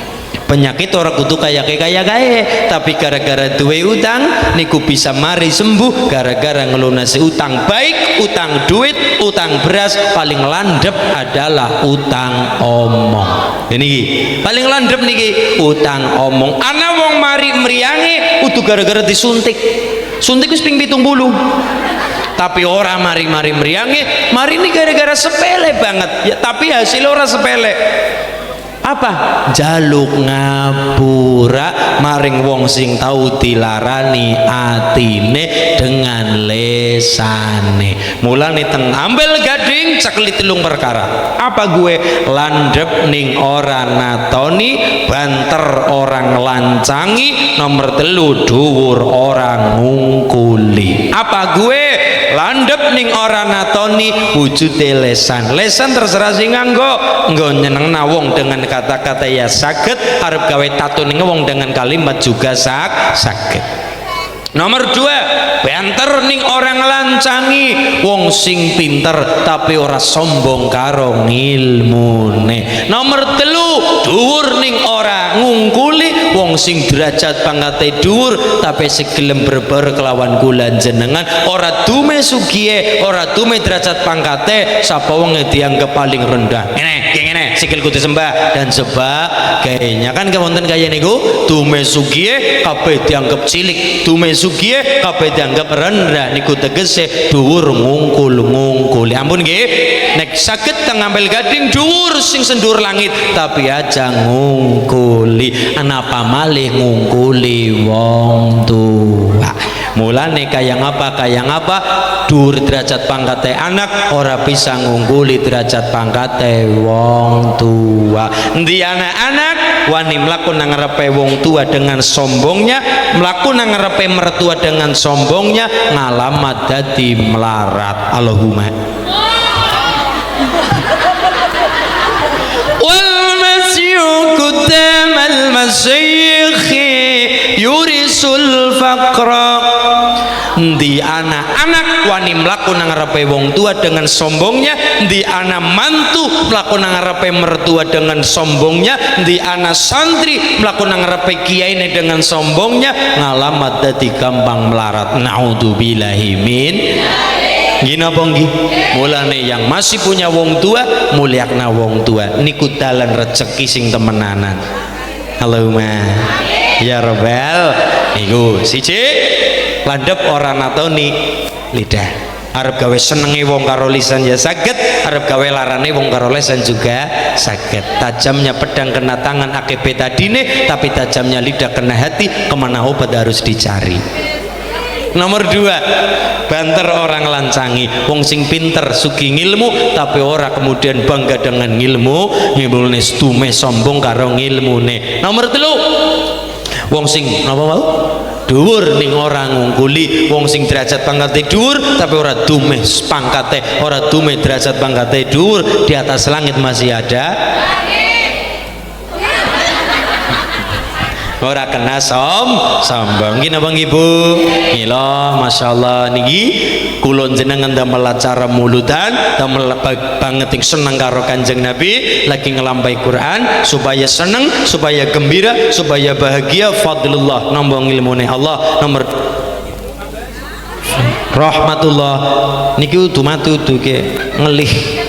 [SPEAKER 1] Penyakit orang kudu kaya tapi gara-gara duwe utang niku bisa mari sembuh gara-gara ngelunasi utang. Baik utang duit, utang beras, paling landep adalah utang omong. Ini paling landep niki utang omong. Ana wong mari meriange utuh gara-gara disuntik. Suntik wis ping 70. Tapi orang mari meriange, mari ini gara-gara sepele banget ya, tapi hasil orang sepele. Apa? Jaluk ngapura maring wong sing tau dilarani atine dengan lesane. Mulane teng Ambel Gading cekli telung perkara. Apa gue? Landep ning ora natoni, banter orang lancangi, nomor telu dhuwur orang ngungkuli. Apa gue? Landep ning ora natoni, wujude lesan. Lesan terserah sing nganggo nyenengna wong dengan kata-kata ya saged, arep gawe tato ning wong dengan kalimat juga saged. Nomor dua, banter ning orang lancangi, wong sing pinter tapi ora sombong karo ngilmune. Nomor telu, dhuwur ning ora ngungkuli, wong sing derajat pangkate dhuwur tapi segelem berber kelawan kula jenengan, ora dume sugihe, ora dume derajat pangkate, sapa wong dianggap paling rendah. Ngene, sikil kudu sembah dan sebagainya. Kan wonten kaya niku, dume sugihe kabeh dianggap cilik, dume sugihe kabeh dianggap rendah, niku tegese dhuwur ngungkul. Ampun nggih, nek saged teng Ambel Gading dhuwur sing sendur langit tapi aja ngungkuli. Anapa malih ngungkuli wong tua. Mulane kaya ngapa dhuwur derajat pangkate anak ora bisa ngungkuli derajat pangkate wong tua. Endi anak-anak wani mlaku nang ngarepe wong tua dengan sombongnya, mlaku nang ngarepe mertua dengan sombongnya, ngalamat dadi melarat. Allahumma wal masyuku tamal masyikhi yurisul faqra. Di anak-anak wani mlaku nang ngarepe wong tua dengan sombongnya, di anak mantu mlaku nang ngarepe mertua dengan sombongnya, di anak santri mlaku nang ngarepe kiyaine dengan sombongnya, ngalamat dadi gampang melarat. Naudzubillahi min gina bonggi. Mulane yang masih punya wong tua, mulyakna wong tua niku dalan rezeki sing temenanan. Allahumma ya rabbal. Iku siji, landep ora natoni lidah. Arep gawe senenge wong karo lisan ya saged, arep gawe larane wong karo lisan juga saged. Tajamnya pedang kena tangan akeh betadine, tapi tajamnya lidah kena hati, kemana obat harus dicari. Nomor 2, banter orang lancangi. Wong sing pinter sugi ngilmu tapi ora kemudian bangga dengan ngilmu, ngilmune stume sombong karo ngilmune. Nomor 3, wong sing napa mau dhuwur ning ora ngungkuli. Wong sing derajat pangkate dhuwur tapi ora dumeh pangkate, ora dumeh derajat pangkate dhuwur. Di atas langit masih ada ora kena sombong. Nggih napa nggih Bu? Mila masyaallah niki kula jenengan damel acara muludan, damel banget seneng karo Kanjeng Nabi, lagi ngelampahi Quran supaya seneng, supaya gembira, supaya bahagia. Fadlullah nambah ilmune Allah. Nomor rahmatullah niki dumatu duke ngelih.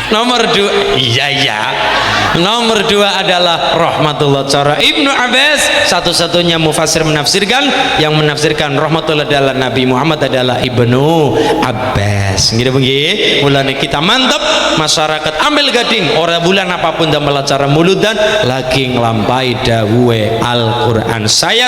[SPEAKER 1] Nomor 2, iya. Nomor 2 adalah rahmatullah. Cara Ibnu Abbas, satu-satunya mufassir menafsirkan, yang menafsirkan rahmatullah adalah Nabi Muhammad adalah Ibnu Abbas. Gitu begini. Mulane kita mantap, masyarakat ambil gading. Orang bulan apapun dan acara muludan lagi ngelampai dawuhe Al-Quran. Saya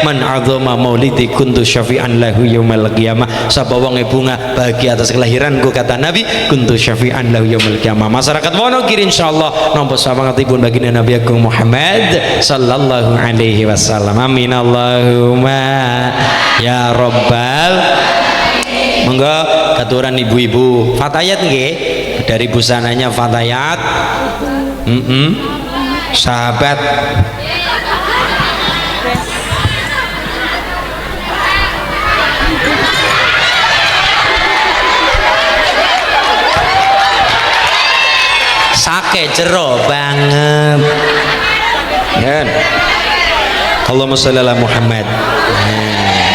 [SPEAKER 1] man adzama maulidi kuntu syafi'an lahu yaumil qiyamah. Sapa wong bunga bahagia atas kelahiranku, kata Nabi, kuntu syafi'an lahu yaumil qiyamah. Masyarakat Wonogiri insyaallah nampa sabangatipun baginda Nabi Agung Muhammad sallallahu alaihi wasallam. Amin Allahumma ya rabbal. Monggo katuran ibu-ibu Fatayat nggih, dari busananya Fatayat. Sahabat sake jero banget kan. Allahumma sholli ala Muhammad.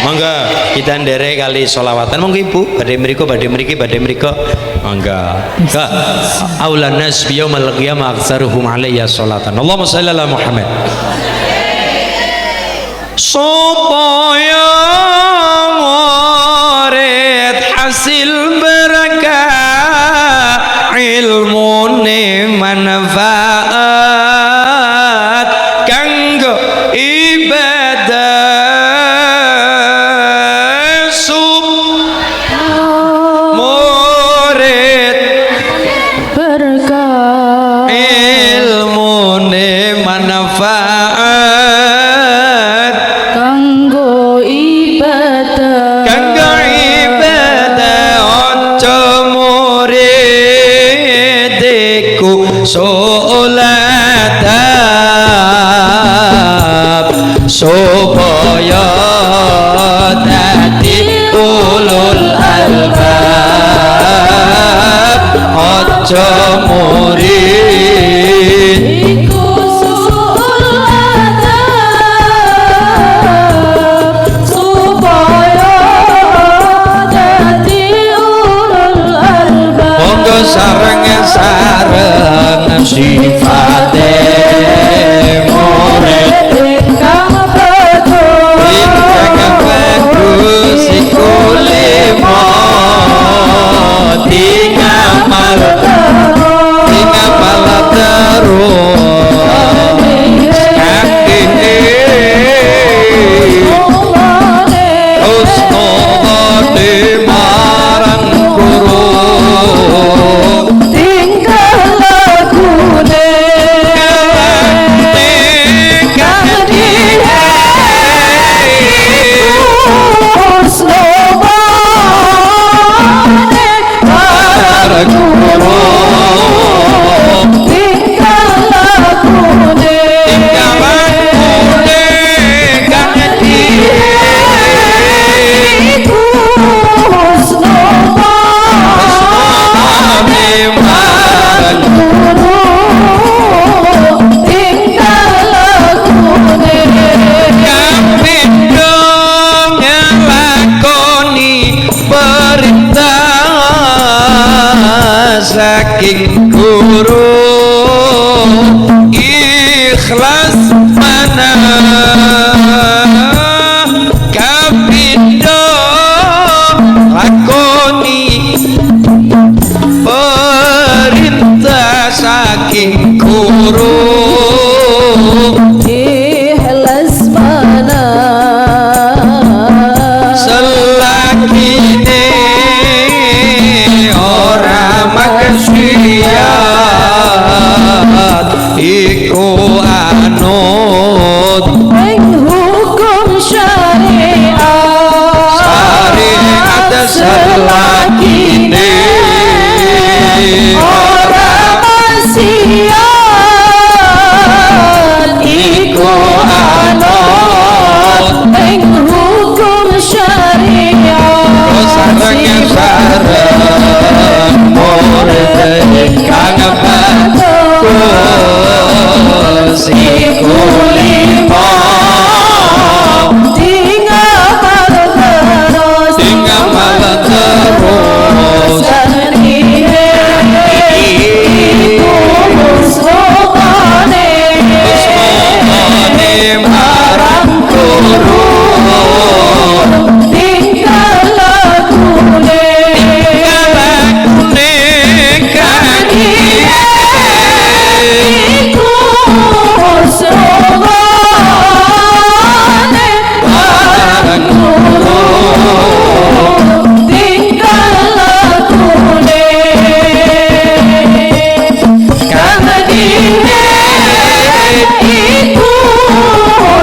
[SPEAKER 1] Monggo kita nderek kali sholawatan. Monggo ibu badhe mriko monggo ka aulan nas bi yaumil qiyamah aktsaruhum alayya sholatan. Allahumma sholli ala Muhammad. Supaya murid hasil berkah ilmune manfaat kanggo ibadah murid
[SPEAKER 2] berkah
[SPEAKER 1] ilmune manfaat
[SPEAKER 2] kanggo ibadah
[SPEAKER 1] ojo muridku sholat supaya dadi ulul albab. Ojo murid
[SPEAKER 2] iku sholat supaya dadi ulul albab.
[SPEAKER 1] monggo sareng sifate murid
[SPEAKER 2] Ingkang
[SPEAKER 1] bagus iku lima tingamal terus husnul marang guru
[SPEAKER 2] tingkah lagune
[SPEAKER 1] saking guru ikhlas mana kapindo lakoni perintah saking guru
[SPEAKER 2] ikhlas wakine ora maksiat iku anut ing hukum syariat
[SPEAKER 1] sareng murid kang bagus iku lima tinggal terus marang turun tinggal lagune kan iku srogane marang turun tinggal lagune kan iku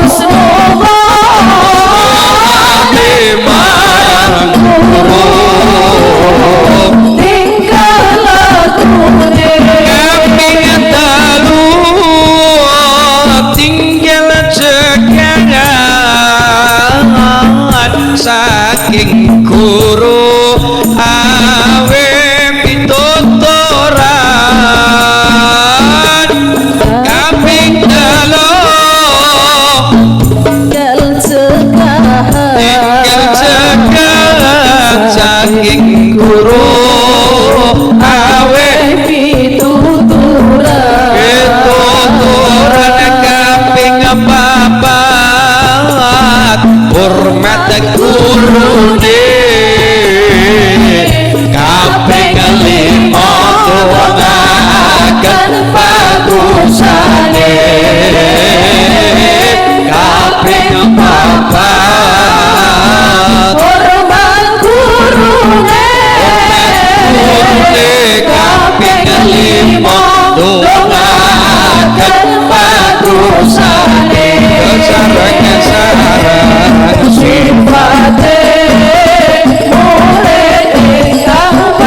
[SPEAKER 1] srogane marang turun tinggal lagune kaping dalu tinggal cekangan saking guru awe pituturan kaping dalu tinggal cekangan saking guru awe pituturan kaping papat hormat gurune kaping lima turunaken bagusane kaping papat hormat gurune kaping lima turunaken bagusane sareng sifate murid ingkang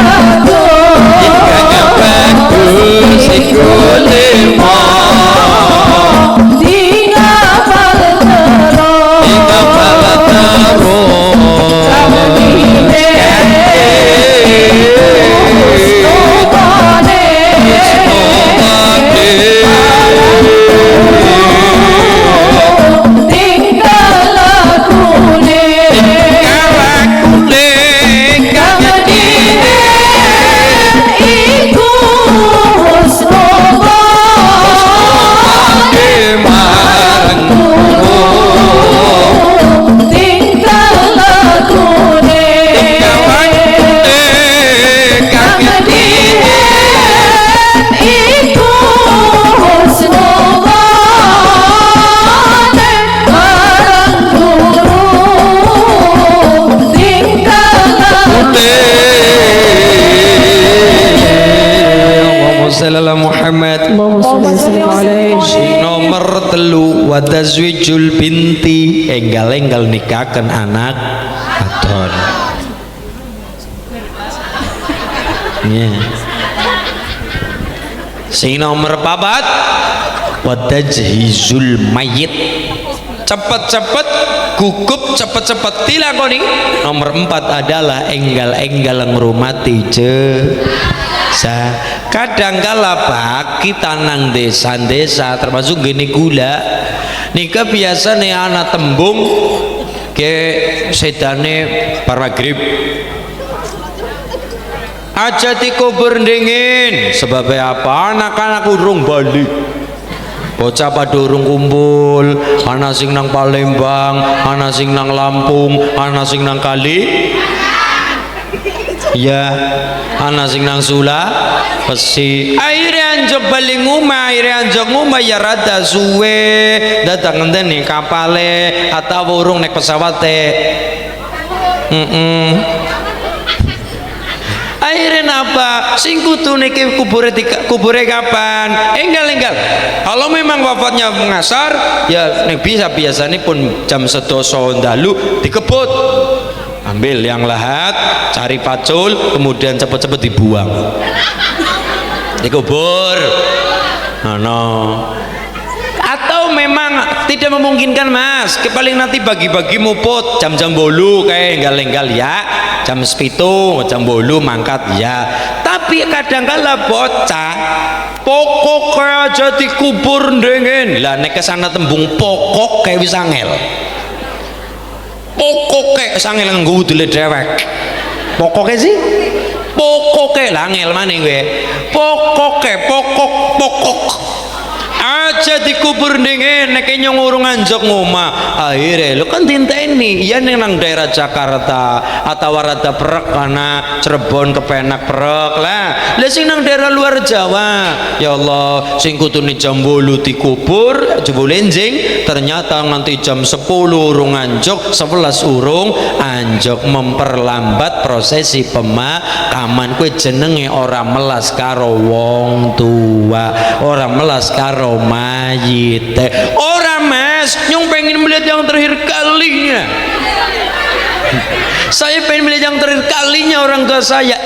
[SPEAKER 1] bagus iku lima tinggal terus Muhammad nomor telu wa tazwijul binti enggal-enggal nikahaken anak adon ya sing nomor papat wa tajhizul mayit cepet-cepet gugup cepet-cepet dilakoni. Nomor 4 adalah enggal-enggal ngrumati kadangkala Pak kita nang desa-desa termasuk gini gula nika biasa nih anak tembung ke sedane para grip aja dikubur dingin sebabnya apa anak-anak urung balik bocah pada urung kumpul ana sing nang Palembang ana sing nang Lampung ana sing nang Kali ya ana sing nang Sula pesi akhirnya anjok balik ngumah akhirnya anjok ngumah ya rada suwe datang ngenteni kapale atau urung naik pesawate akhirnya apa sing kudu niki kubure kapan enggal kalau memang wafatnya ngasar ya nek bisa biasanya pun jam 11 dalu dikebut ambil yang lahat, cari pacul, kemudian cepet-cepet dibuang, dikubur. No. Atau memang tidak memungkinkan mas, paling nanti bagi-bagi muput jam-jam bolu kayak enggal-enggal ya, jam 7 jam bolu mangkat ya. Tapi kadang-kala bocah pokok kayak aja dikubur ndengen lah, nek kesana tembung pokok kayak bisa ngel, pokok kayak sangel nganggo udule dewek, pokoknya sih pokoknya lah ngel mana gue, pokoknya pokok aja dikubur dengan nek nyong urung anjok ngomah. Akhirnya lo kan tinteni ya nang daerah Jakarta atau warada perek kana Cirebon kepenak perek lah sing nang daerah luar Jawa ya Allah sing kutune jam 8 dikubur jebul enjing ternyata nanti jam 10 urung anjok 11 urung anjok, memperlambat prosesi pemakaman. Kue jenenge ora melas karo wong tua, ora melas karo mayit. Ora mas, nyong pengen melihat yang terakhir kalinya. Saya pengen melihat yang terakhir kalinya orang tua saya.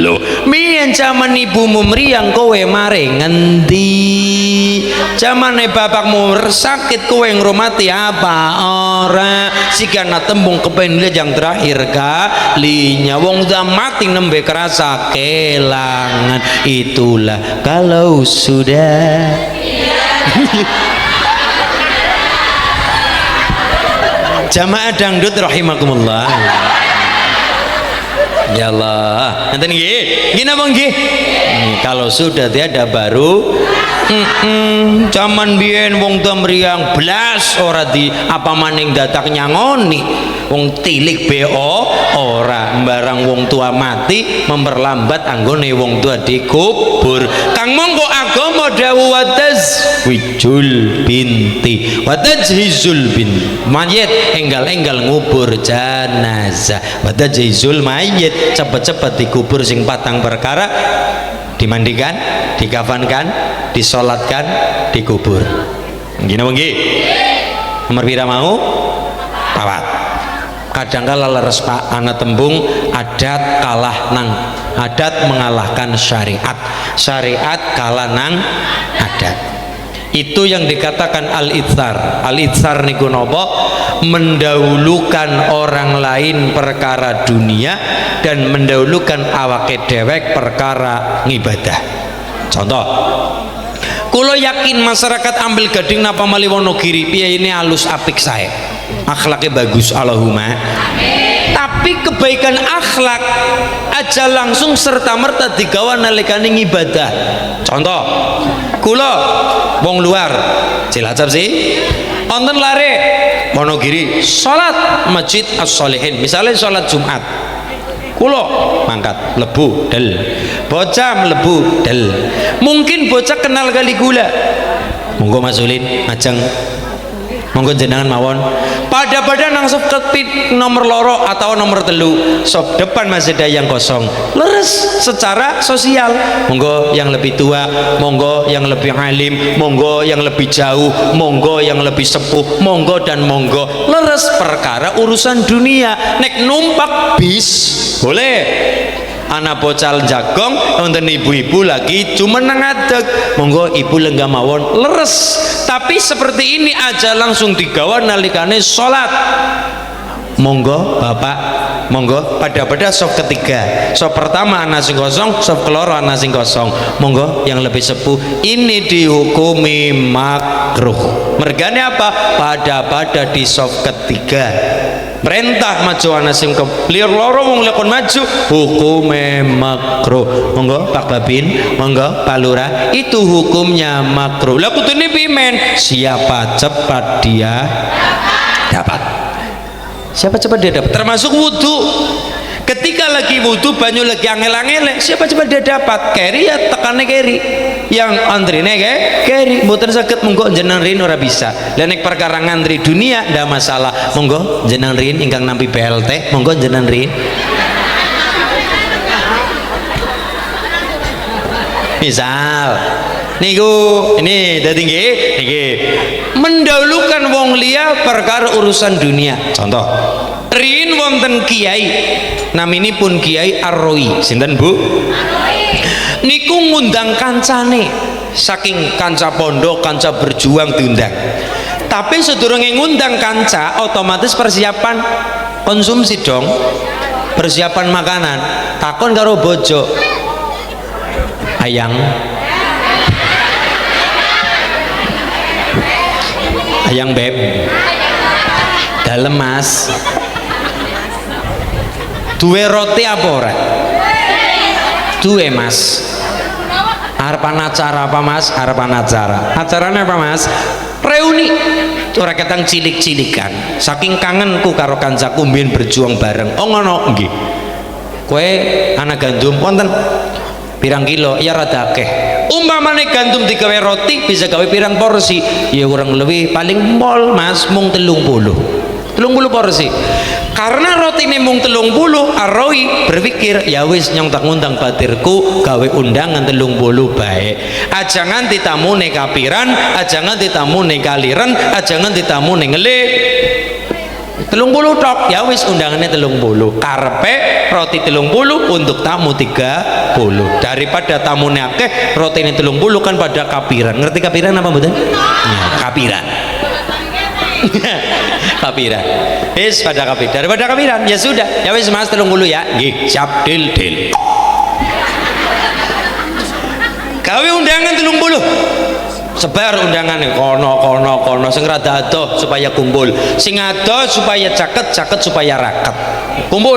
[SPEAKER 1] Loh, mien zaman ibumu meriang kowe mare ngendi? Zaman bapakmu sakit kowe ngrumati apa ora? Sikana tembung kepengen lihat yang terakhir kalinya. Wong udah mati nembe kerasa kelangan. Itulah kalau sudah jamaah dangdut rahimakumullah. Ya Allah, nanti gini bang kalau sudah tiada baru zaman biyen wong tua meriang blas ora di apa maning datak nyangoni wong tilik BO ora barang wong tua mati memperlambat anggone wong tua dikubur. Kang monggo agama dawu wataz wijul binti watajhizul bin mayit enggal-enggal ngubur jenazah watajhizul mayit cepet-cepet dikubur sing patang perkara, dimandikan, dikafankan, disolatkan, dikubur. Gini bang nomor pira mau pawat. Kadang-kala leres pak anak tembung adat kalah nang adat mengalahkan syariat, syariat kalah nang adat. Itu yang dikatakan al-itsar. Al-itsar niku napa? Mendahulukan orang lain perkara dunia dan mendahulukan awake dewek perkara ngibadah. Contoh, kulo yakin masyarakat ambil gading napa mali Wonogiri piye ini halus apik sae, akhlaknya bagus Allahumma amin. Tapi kebaikan akhlak aja langsung serta merta digawa nalikane ngibadah. Contoh, kulo wong luar Cilacap sih wonten lare Wonogiri salat Masjid As-Sholihin, misalnya salat Jumat kulo mangkat lebu del, bocah melebu del, mungkin bocah kenal kali gula, monggo masulin ngajeng monggo jenengan mawon pada nang sop kepit nomor loro atau nomor telu sop depan masih ada yang kosong leres secara sosial, monggo yang lebih tua, monggo yang lebih alim, monggo yang lebih jauh, monggo yang lebih sepuh, monggo dan monggo leres perkara urusan dunia. Nek numpak bis boleh, anak bocah jagong nonton ibu-ibu lagi cuma ngadeg monggo ibu lenggah mawon leres. Tapi seperti ini aja langsung digawa nalikane sholat, monggo bapak monggo pada sop ketiga, sop pertama anak sing kosong, sop keloro anak sing kosong, monggo yang lebih sepuh. Ini dihukumi makruh. Mergane apa? Pada di sop ketiga perintah maju anak sing kelir loro wong lekon maju, hukume makruh. Monggo Pak Babin, monggo Pak Lurah, itu hukumnya makruh. Lah kudune pimen? Siapa cepat dia dapat. Siapa cepat dia dapat. Termasuk wudhu. Ketika lagi wudhu banyu lagi angel-angel, siapa cepat dia dapat. Keri ya tekannya keri, yang antrine keri mboten saged monggo jenengan rin ora bisa. Lah nek perkara ngantri dunia ndak masalah, monggo jenengan rin ingkang nampi BLT, monggo jenengan rin. Misal niku ini dadi nggih mendahulukan wong liya perkara urusan dunia. Contoh Riyin wonten kiai naminipun Kiai Arroi. Sinten Bu? Niku ngundang kancane saking kanca pondok, kanca berjuang diundang. Tapi sedurunge ngundang kanca otomatis persiapan konsumsi dong, persiapan makanan. Takon karo bojo, ayang beb dalem mas duwe roti apa ora? Duwe mas. Harapan acara apa mas? Harapan acara. Acaranya apa mas? Reuni. Ora ketang cilik-cilikan. Saking kangenku karo kancaku mbiyen berjuang bareng. Oh ngono nggih. Kowe anak gandum wonten pirang kilo? Ya rada akeh. Umpamane gandum digawe roti bisa gawe pirang porsi? Ya kurang lebih paling mol mas mung 30 porsi. Karena roti ini mung 30, Arroi berpikir ya wis nyong tak ngundang batirku gawe undangan 30 baik. Ajangan ditamune kapiran, ajangan ditamune kaliran, ajangan ditamune ngelik. 30 tok ya wis undangannya 30. Karepe roti 30 untuk tamu 30. Daripada tamune akeh roti ini 30 kan pada kapiran. Ngerti kapiran apa mboten? Nah, kapiran. Kapiran. Wis pada kapiran. Daripada kapiran ya sudah. Ya wis mas 30 ya. Nggih, siap deal. Gawe undangan 30. Sebar undangannya kono sing rada adoh supaya kumpul, sing adoh supaya caket supaya raket kumpul.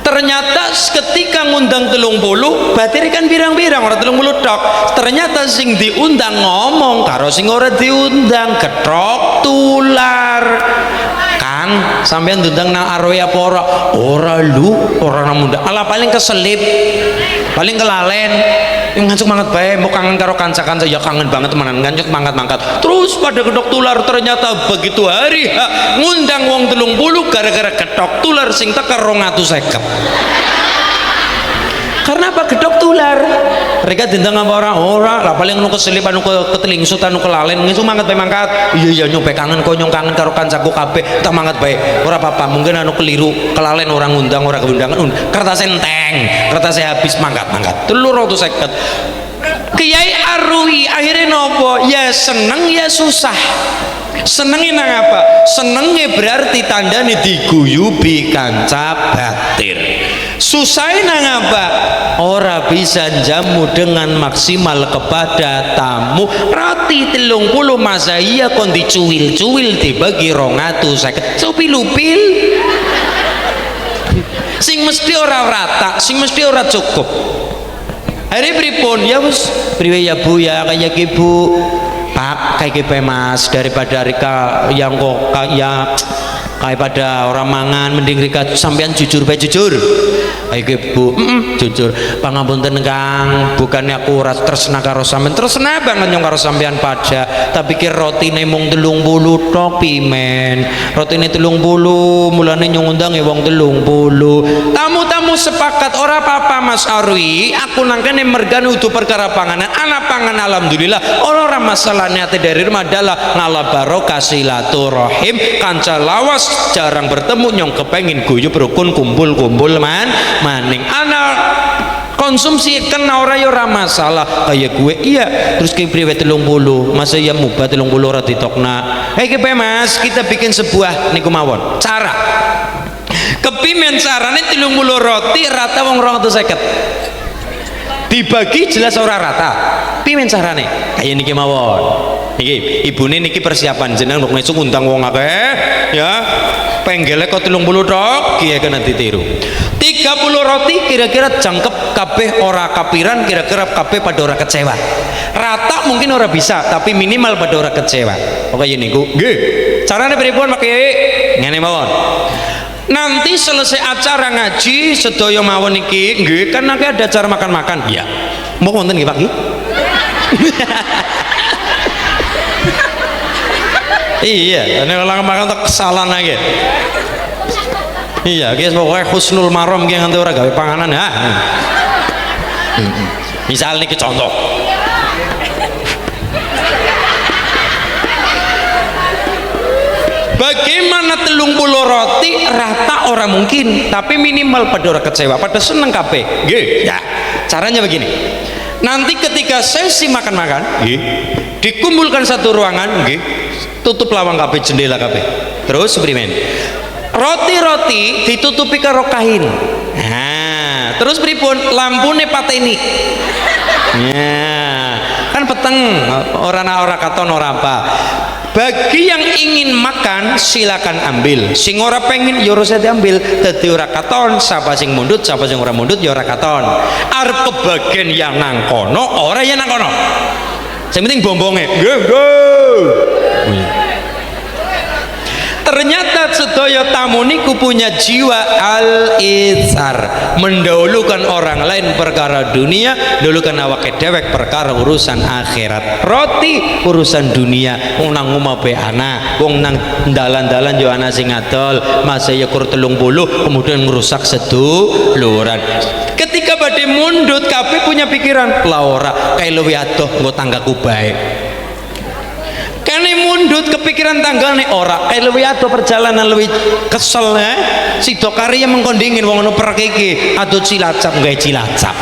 [SPEAKER 1] Ternyata ketika ngundang 30 batir kan pirang-pirang orang 30 tok. Ternyata sing diundang ngomong karo sing ora diundang ketrok tular. Kang sampean diundang nang Arroi apa ora? Ora lu, ora nang undang. Ala paling keselip, paling kelalen. Ngancuk banget bae, mau kangen karo kanca-kanca ya kangen banget temenan, ngancuk mangkat terus pada kedok tular. Ternyata begitu hari ngundang wong 30 gara-gara kedok tular sing teker 250. Karena apa? Gedok tular. Mereka dendang apa orang lah paling anu keselipan anu ketelingsutan anu kelalen ngisu mangkat bae mangkat. Iya nyong kangen karo kancaku kabeh tak mangkat bae. Ora apa-apa, mungkin anu keliru kelalen orang ngundang ora keundangan kertas enteng, kertas habis mangkat 350. Kiai Arroi akhirnya nopo? Ya seneng ya susah. Senengnya nang apa? Senengnya berarti tandanya diguyubi kanca batir. Susahnya nang apa? Ora bisa jamu dengan maksimal kepada tamu. Roti 30 masa iya kon dicuwil-cuwil dibagi 250 supil-upil. Sing mesti ora rata, sing mesti ora cukup. Hari pripun? Ya wis priwe ya Bu ya kayak ibu Pak kayak gitu mas, daripada Rika yang kok kayak pada orang mangan mending Rika sampean jujur bae jujur kayak gitu Bu. Jujur pangapunten Kang, bukannya aku ora tresna karo sampean, tresna banget nyong karo sampean pada tapi kira rotine mung 30 tok pimen, rotine 30 mulane nyong undang ya wong 30. Tamu-tamu sepakat ora apa-apa Mas Arroi, aku nangkene mergane utuh perkara panganan, anak pangan alhamdulillah ora masalah. Niatnya dari rumah adalah ngala barokah silaturahim, kanca lawas jarang bertemu nyong kepengin guyub rukun kumpul maning anak konsumsi kena ora ya ora masalah kayak gue iya. Terus kayak priwe 30 masa ya mubah 30 ora ditokna. Kayak mas kita bikin sebuah niku mawon cara kepimen carane 30 roti rata wong 250 dibagi jelas ora rata. Pimen carane kayak niki mawon niki ibune niki persiapan jeneng untuk ngesuk undang wong akeh ya penggele kok 30 tok kiye kena ditiru 30 roti kira-kira jangkep kabeh ora kapiran, kira-kira kabeh pada ora kecewa. Rata mungkin ora bisa tapi minimal pada ora kecewa. Pokoke niku nggih carane pripun Pak Kiai ngene mawon. Nanti selesai acara ngaji sedaya mawon iki nggih kan nanti ada acara makan-makan ya mau wonten nggih Pak Ki. Iya ini orang makan tak kesalahan lagi. Iya guys pokoknya husnul marom ki nganti ora gawe panganan ya. Misal niki contoh Bagaimana 30 roti rata orang mungkin, tapi minimal pada orang kecewa, pada seneng kabeh. Nggih. Ya, caranya begini. Nanti ketika sesi makan-makan, nggih, dikumpulkan satu ruangan, nggih, tutup lawang kabeh, jendela kabeh. Terus berimen. Roti-roti ditutupi karo kain. Nah, terus pripun? Lampune pateni. Ya, kan peteng ora katon ora apa. Bagi yang ingin makan silakan ambil, sing ora pengen ya ora usah diambil, dadi ora katon, sapa sing mundut sapa sing ora mundut ya ora katon. Arep kebagian yang nang kono ora ya nang kono, sing penting bombonge Ternyata sedaya tamu niku punya jiwa al-itsar, mendahulukan orang lain perkara dunia, dahulukan awake dewek perkara urusan akhirat. Roti urusan dunia, wong nang omah be ana, wong nang dalan-dalan yo ana sing ngadol, masa ya kur 30 kemudian merusak seduluran. Ketika badhe mundut kabeh punya pikiran, la ora kae luwih adoh nggo tanggaku bae. Kene mundut kepikiran tanggane ora kae luwih adoh perjalanan luwih kesel sida karya mengkondingin wong ono perek iki adoh cilacap gawe cilacap.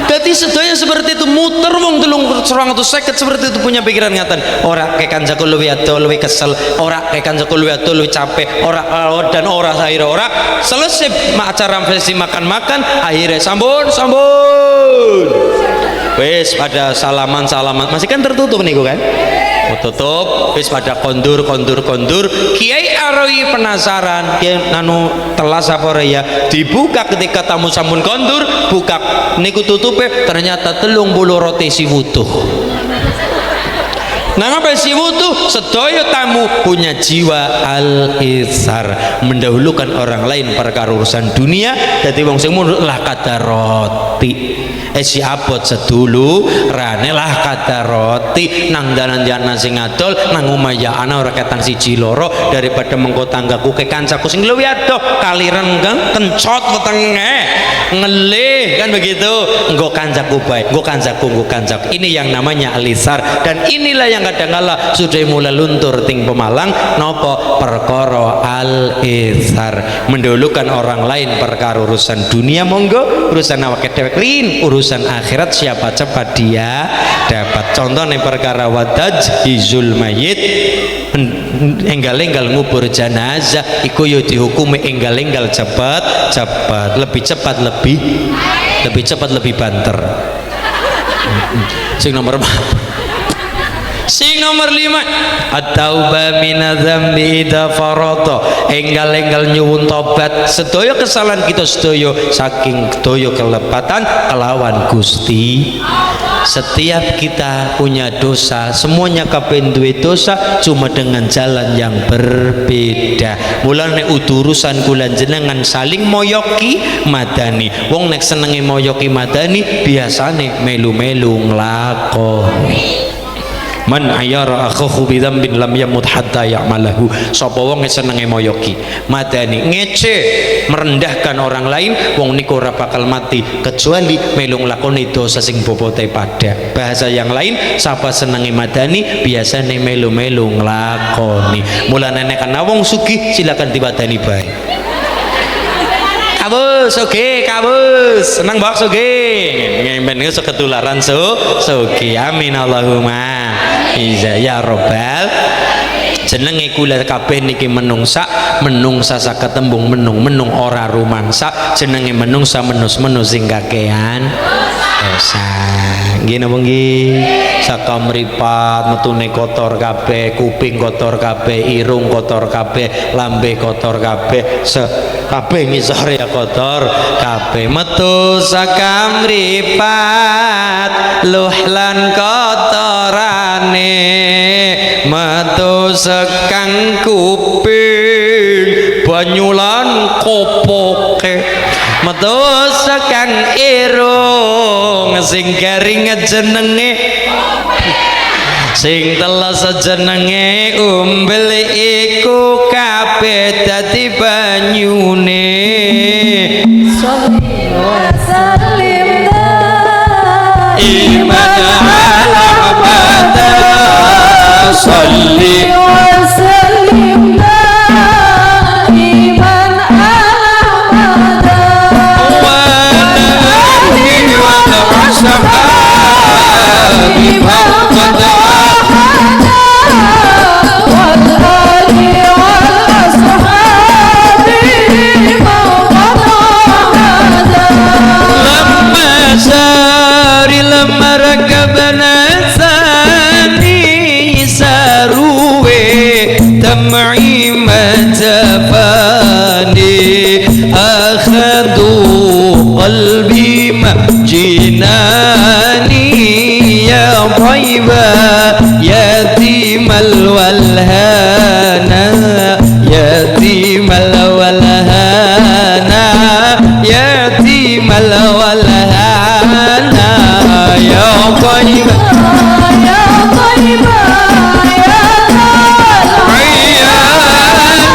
[SPEAKER 1] Jadi sedaya seperti itu muter wong 350 seperti itu punya pikiran ngaten ora kayak kancaku luwih adoh luwih kesel, ora kayak kancaku luwih adoh luwih capek, ora dan ora akhirnya ora selesai acara sesi makan-makan akhirnya sambun wis pada salaman masih kan tertutup nih kan tutup wis pada kondur Kiai Aroi penasaran kiai nanu telas apa ya dibuka ketika tamu sampun kondur buka niku tutupe ternyata 30 roti si wutuh. Nah apa si wutuh sedaya tamu punya jiwa al-itsar, mendahulukan orang lain perkara urusan dunia. Jadi wong sing mundur lah kata roti si abot sedulu rane lah kata roti nang dalan jana sing adol nang omah ya ana ora ketang siji loro daripada mengko tanggaku ke kancaku sing luwih adoh kaliren kencot wetenge ngelih kan begitu nggo kancaku bae nggo kancaku ini yang namanya al-itsar. Dan inilah yang kadang-kala sudah mulai luntur ting Pemalang nopo perkara al-itsar, mendahulukan orang lain perkara urusan dunia monggo, urusan awake dhewe rin, urusan akhirat siapa cepat dia dapat. Contohnya perkara wadajhizul mayit, enggal-enggal ngubur jenazah iku yo dihukumi enggal-enggal cepat lebih cepat lebih banter. Sing nomor 5 at-taubah minadz-dzambi idza farata, enggal-enggal nyuwun tobat sedaya kesalahan kita sedaya saking sedaya kelepatan kelawan Gusti. Setiap kita punya dosa, semuanya kabeh duwe dosa, cuma dengan jalan yang berbeda. Mulane urusan kula jenengan saling moyoki madani. Wong nek senenge moyoki madani biasane melu-melu nglakoni. Man ayara akhahu bidzambin lam yamut hatta ya'malahu. Sapa wong senenge moyoki madani ngece merendahkan orang lain wong niku ora bakal mati kecuali melu nglakoni dosa sing bobote pada. Bahasa yang lain sapa senenge madani biasane melu-melu nglakoni. Mulane nek ana wong sugih silakan diwadani bae. Kabus, oke, kabus, senang banget oke. Ngemben iku ketularan oke. Amin Allahumma. Iza ya robbal. Jenenge kula kabeh niki menungsa saged tembung menung ora rumangsa. Jenenge menungsa menus sing kakean dosa. Nggih napa nggih? Saka mripat metune kotor kabeh, kuping kotor kabeh, irung kotor kabeh, lambe kotor kabeh, kabeh ngisore kotor kabeh. Metu saka mripat luh lan kotorane, metu sekang kuping banyulan kopoke, metu sekang irung sing garing jenenge, sing telas jenenge umbel iku kabeh dadi banyune.
[SPEAKER 2] Salim
[SPEAKER 1] iman ala Muhammad salli قلبي جناني يا طيبة يتيم الولهانا يتيم الولهانا يتيم الولهانا يا طيبة
[SPEAKER 2] يا طيبة يا
[SPEAKER 1] عيانا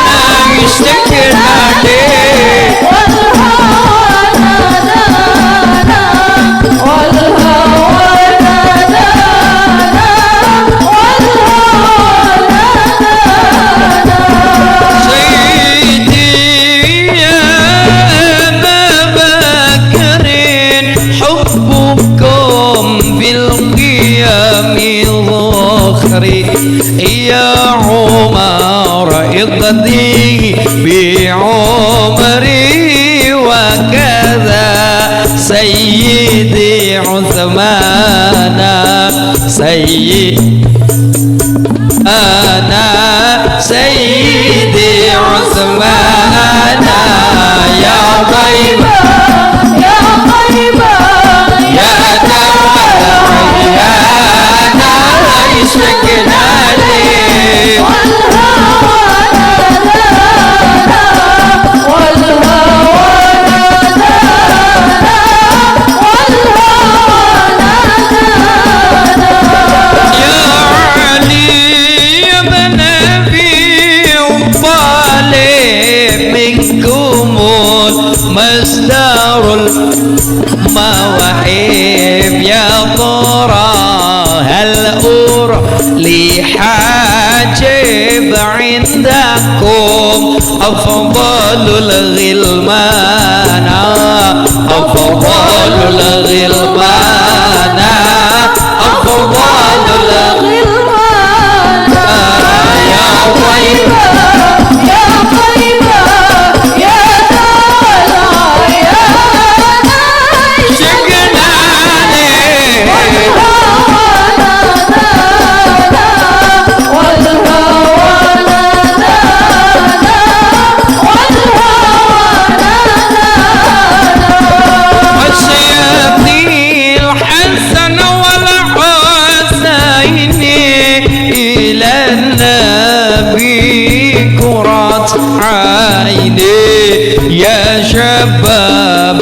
[SPEAKER 1] يشتكي عليك
[SPEAKER 2] والهوى نادانا والهوى نادانا والهوى نادانا
[SPEAKER 1] سيدي يا أبا بكر حبكم بالقيام ظخري يا عمر اقضي بعمري وكذا سيدي عثمان سيدي عثمان يا طيبة
[SPEAKER 2] يا طيبة
[SPEAKER 1] يا دم العيانا يشكنا لي
[SPEAKER 2] والهوى نادانا والهوى نادانا والهوى نادانا
[SPEAKER 1] يا علي بن أبي طالب منكم مصدر المواهب يا ترى هل أرى لي حاجب عندكم أفضل الغلمان أفضل الغلمان أفضل
[SPEAKER 2] غلمان
[SPEAKER 1] يا طيبة
[SPEAKER 2] يا طيبة يا دلع يا نايش
[SPEAKER 1] شكنا لي
[SPEAKER 2] والهوى نادانا والهوى نادانا والهوى نادانا
[SPEAKER 1] الشياطين الحسن والحسين إلى النبي كرة عيني يا شباب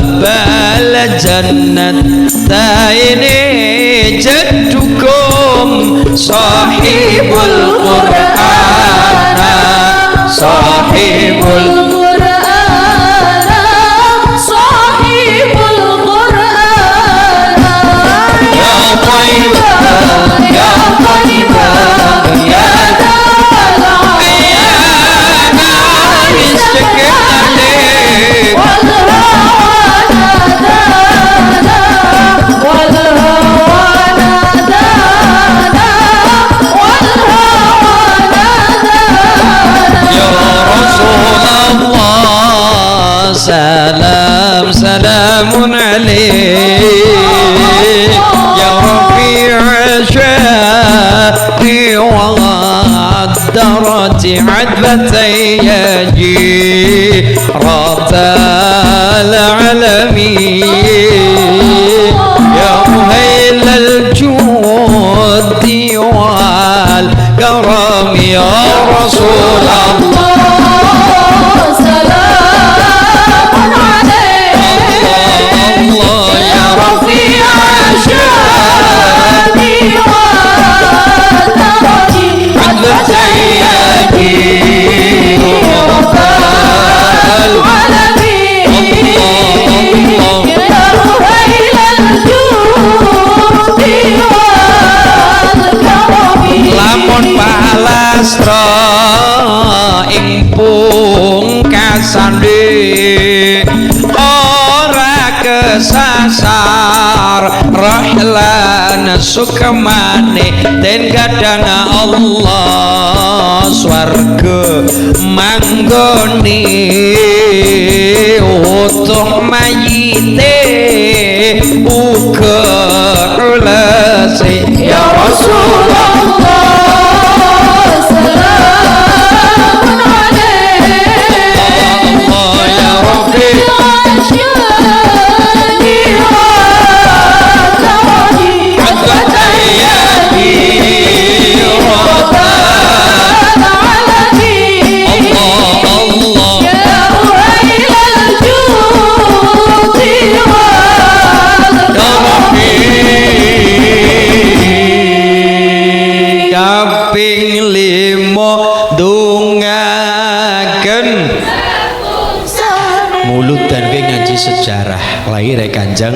[SPEAKER 1] الجنتين جدكم صاحب القرآن صاحب
[SPEAKER 2] القرآن صاحب القرآن
[SPEAKER 1] يا طيبة
[SPEAKER 2] يا طيبة يا دلع يا
[SPEAKER 1] نايش عليك
[SPEAKER 2] والهوى نادانا والهوى نادانا والهوى نادانا
[SPEAKER 1] يا رسول الله سلام سلام عليك يا رفيع شافي وغدرت عدبتي جيرة العالمين يا مهيل الجود والكرم يا رسول الله
[SPEAKER 2] سلام عليك
[SPEAKER 1] الله يا
[SPEAKER 2] رفيع شاني وتركي
[SPEAKER 1] عدبتي
[SPEAKER 2] رب العالمين يا رهيل الجود والكرم
[SPEAKER 1] lamun palastra ing pungkasane ora kesasar rahlan sukmane den kadang Allah swarga manggone utuh mayite uga ulase ya Rasulullah
[SPEAKER 2] سلام عليك
[SPEAKER 1] Allah ya Rabbi niki ngaji sejarah lahir Kanjeng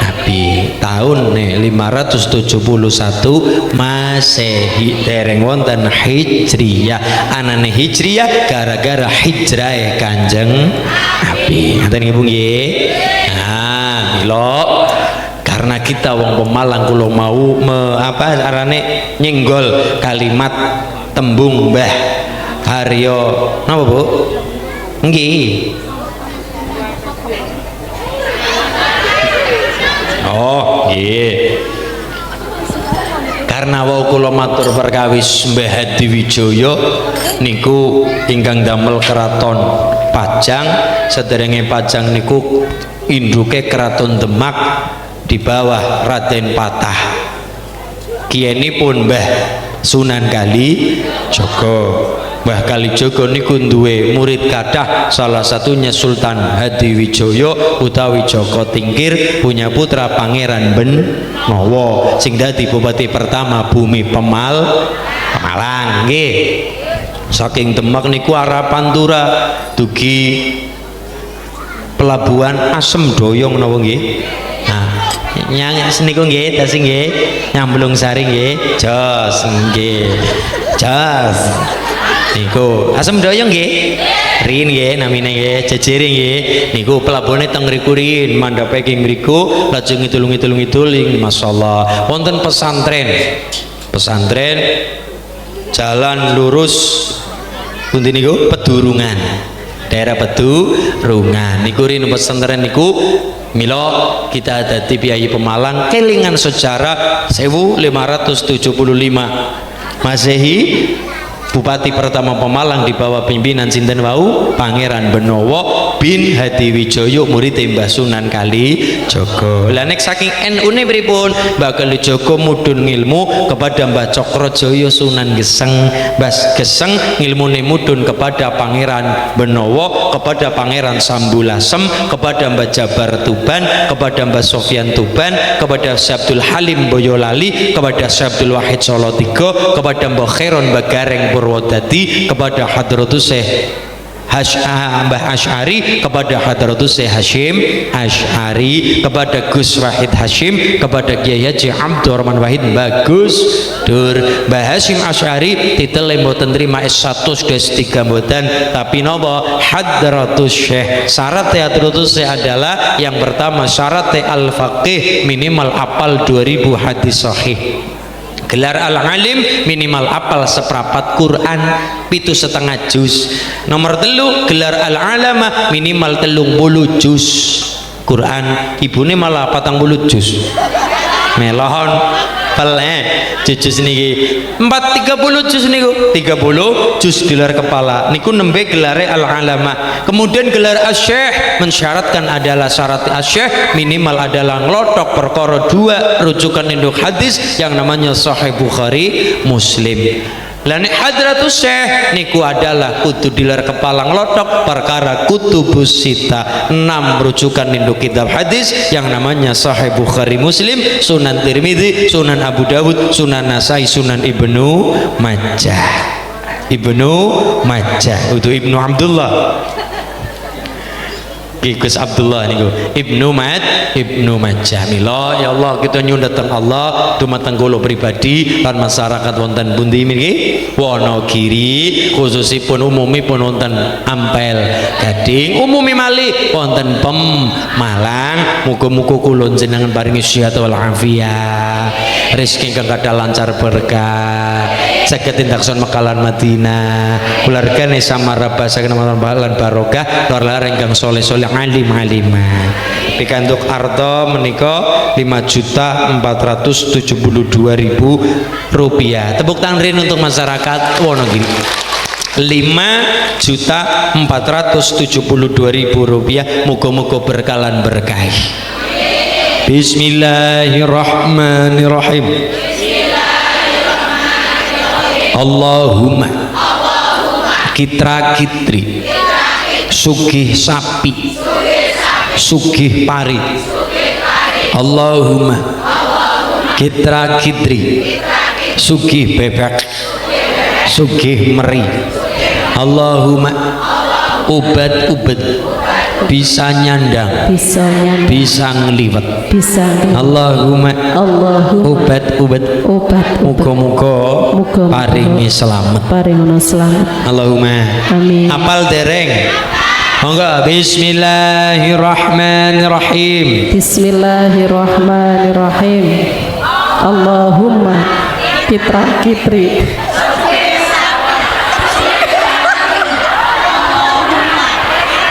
[SPEAKER 1] Nabi tahun 571 Masehi dereng wonten Hijriyah. Anane Hijriyah gara-gara hijrah Kanjeng Nabi. Ngaten nggih Bu nggih. Nah, mila karena kita wong Pemalang kula mau arane nyenggol kalimat tembung Mbah Haryo napa Bu? Nggih. Oh, nggih. Karena wau kula matur perkawis Mbah Hadi Wijaya niku ingkang damel keraton Pajang, sederenge Pajang niku induke keraton Demak di bawah Raden Patah. Kiyenipun Mbah Sunan Kalijaga. Mbah Kalijaga niku duwe murid kathah, salah satunya Sultan Hadi Wijaya utawi Joko Tingkir, punya putra Pangeran Benowo sing dadi bupati pertama bumi Pemalang nggih. Saking Demak niku arah Pantura dugi pelabuhan Asem Doyong napa nggih. Nah, nyang niku nggih tas nggih nyamblung sari nggih jos nggih jos niku Asem Doyong nggih rin nggih namine nggih jejere nggih niku pelabuhane teng mriku rin mandhape ing mriku lajeng ngidul masyaallah wonten pesantren jalan lurus pundi niku Pedurungan daerah Pedurungan niku rin pesantren niku. Milo kita ada di Piyayi Pemalang kelingan sejarah 1575 Masehi. Bupati pertama Pemalang di bawah pimpinan sinten wau Pangeran Benowo bin Hadi Wijaya murid Mbah Sunan Kalijaga. Lah nek saking NU-ne pripun? Mbah Kalijaga mudhun ngilmu kepada Mbah Cakrajaya Sunan Geseng. Mbah Geseng ngilmune mudhun kepada Pangeran Benowo, kepada Pangeran Sambulasem, kepada Mbah Jabar Tuban, kepada Mbah Sofyan Tuban, kepada Syekh Abdul Halim Boyolali, kepada Syekh Abdul Wahid Solotigo, kepada Mbah Khairon Bagareng Purwodadi, kepada Hadratus Syekh Mbah Asy'ari, kepada Hadratus Syekh Hashim Asy'ari, kepada Gus Wahid Hashim, kepada Kiai Haji Abdurrahman Wahid Bagus Dur. Mbah Hashim Asy'ari titele mboten trima S1 S3 mboten, tapi napa Hadratus Syekh. Syarat Hadratus Syekh adalah yang pertama syarat al-faqih minimal apal 2000 hadis sahih. Gelar al-alim minimal apal seprapat Quran 7,5 juz. Nomor 3 gelar al-alama minimal 30 juz Quran. Ibune malah 40 juz melohon juz niki 30 juz niku 30 juz gelar kepala niku nembe gelare al-alama. Kemudian gelar asy-syekh mensyaratkan adalah syarat asy-syekh minimal adalah ngelotok perkara 2 rujukan induk hadis yang namanya Sahih Bukhari Muslim. Lah nek Hadratus Syekh niku adalah kudu dilar kepala ngelotok perkara kutubus sita 6 rujukan induk kitab hadis yang namanya Sahih Bukhari Muslim, Sunan Tirmidzi, Sunan Abu Dawud, Sunan Nasai, Sunan Ibnu Majah. Itu Ibnu Abdullah. Gus Abdullah niku Ibnu Majah. Mila ya Allah kita nyuwun dhateng Allah dumateng kula pribadi lan masyarakat wonten pundi niki Wonogiri khususipun umumipun wonten Ampel Gading umumi malih wonten Pemalang. Muga-muga kula jenengan paringi sehat wal afiat, rezeki ingkang kathah lancar berkah, saged tindak son mekalan Madinah, keluargane samaraba saking lan barokah, lor ingkang saleh-saleh alim-aliman. Pikantuk arto menika 5.472.000 rupiah. Tepuk tangan rin untuk masyarakat Wonogiri. 5.472.000 rupiah. Muga-muga berkalan berkah. Bismillahirrahmanirrahim. Allahumma kitra kitri sugih sapi sugih pari. Allahumma kitra kitri sugih bebek sugih meri. Allahumma ubat bisa nyandang,
[SPEAKER 2] bisa nyandang,
[SPEAKER 1] bisa ngliwet.
[SPEAKER 2] bisa
[SPEAKER 1] Allahumma
[SPEAKER 2] Allahumma
[SPEAKER 1] obat
[SPEAKER 2] obat
[SPEAKER 1] muga-muga
[SPEAKER 2] Muga-muga
[SPEAKER 1] paringi selamat.
[SPEAKER 2] paringono selamat.
[SPEAKER 1] Allahumma
[SPEAKER 2] Amin.
[SPEAKER 1] apal dereng. Monggo bismillahirrahmanirrahim.
[SPEAKER 2] Bismillahirrahmanirrahim. Allahumma kitra kitri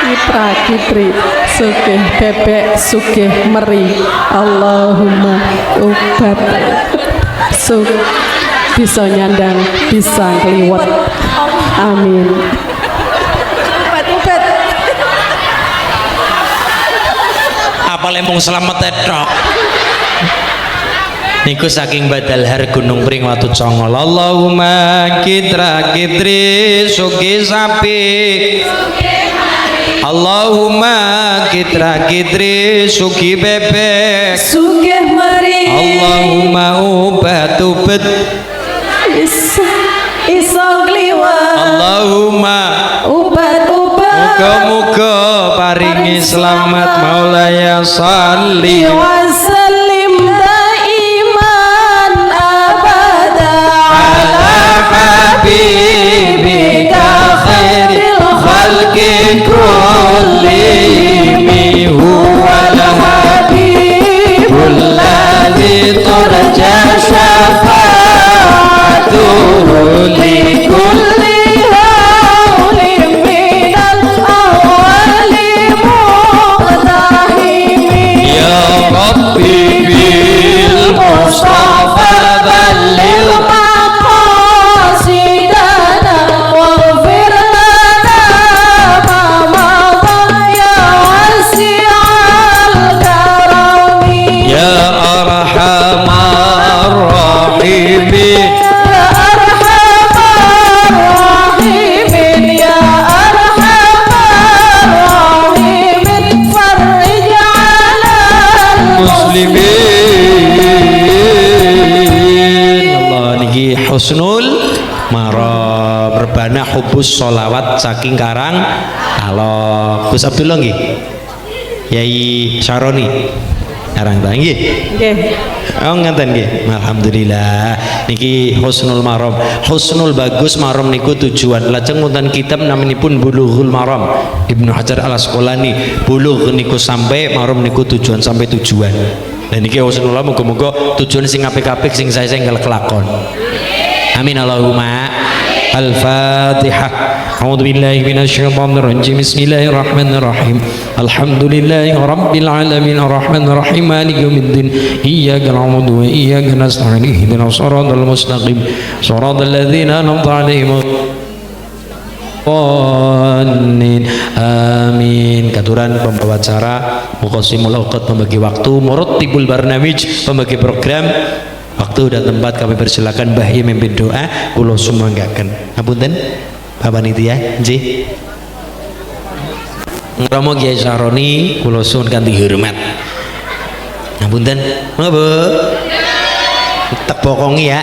[SPEAKER 2] kitra kitri sugih bebek sugih meri. Allahumma obat bisa nyandang bisa kliwet. Amin.
[SPEAKER 1] Apa lemong selamat tok. Niku saking Badalhar Gunung Pring Watu Congol. Allahumma kitra kitri sugi sapi. Allahumma kitra kitri sugi bebek.
[SPEAKER 2] Sugih meri.
[SPEAKER 1] Allahumma obat
[SPEAKER 2] Iso kliwet.
[SPEAKER 1] Allahumma
[SPEAKER 2] Obat-obat
[SPEAKER 1] muga-muga paringi selamat Maulaya salli
[SPEAKER 2] wasallim daiman abada ala
[SPEAKER 1] habibika khairil khalqi kullihim huwal habibul ladzi turja syafa'atuhu li kulli husnul marab rebana hubus sholawat saking Karang Alok. Gus Abdullah nggih Yai Syaroni Karang nggih
[SPEAKER 2] nggih.
[SPEAKER 1] Oh ngeten nggih. Alhamdulillah niki husnul maram. Husnul bagus maram niku tujuan. Lajeng wonten kitab namanipun Bulughul Maram Ibnu Hajar Al Asqalani. Bulugh niku sampai, maram niku tujuan sampai tujuan. Dan niki husnul maram muga-muga tujuan sing apik-apik sing saya enggal kelakon. Amin Allahumma. Al-Fatihah. A'udzu billahi minasyaitonir rajim. Bismillahirrahmanirrahim. Alhamdulillahi rabbil alamin arrahmanir rahim maliki yaumiddin. Iyyaka na'budu wa iyyaka nasta'in. Ihdinas shiratal mustaqim. Shiratal ladzina an'amta 'alaihim. Amin. Katuran pembawa acara, Muqassimul Awqat pembagi waktu, Murattibul Barnamij pembagi program. Waktu dan tempat kami persilakan Mbah Yai mimpin doa, kula sumanggaken. Ngapunten Bapak Panitia, nggih. Ngramo Kyai Saroni kula suwun kanthi hormat. Ngapunten, monggo Bu. Tak bokongi ya.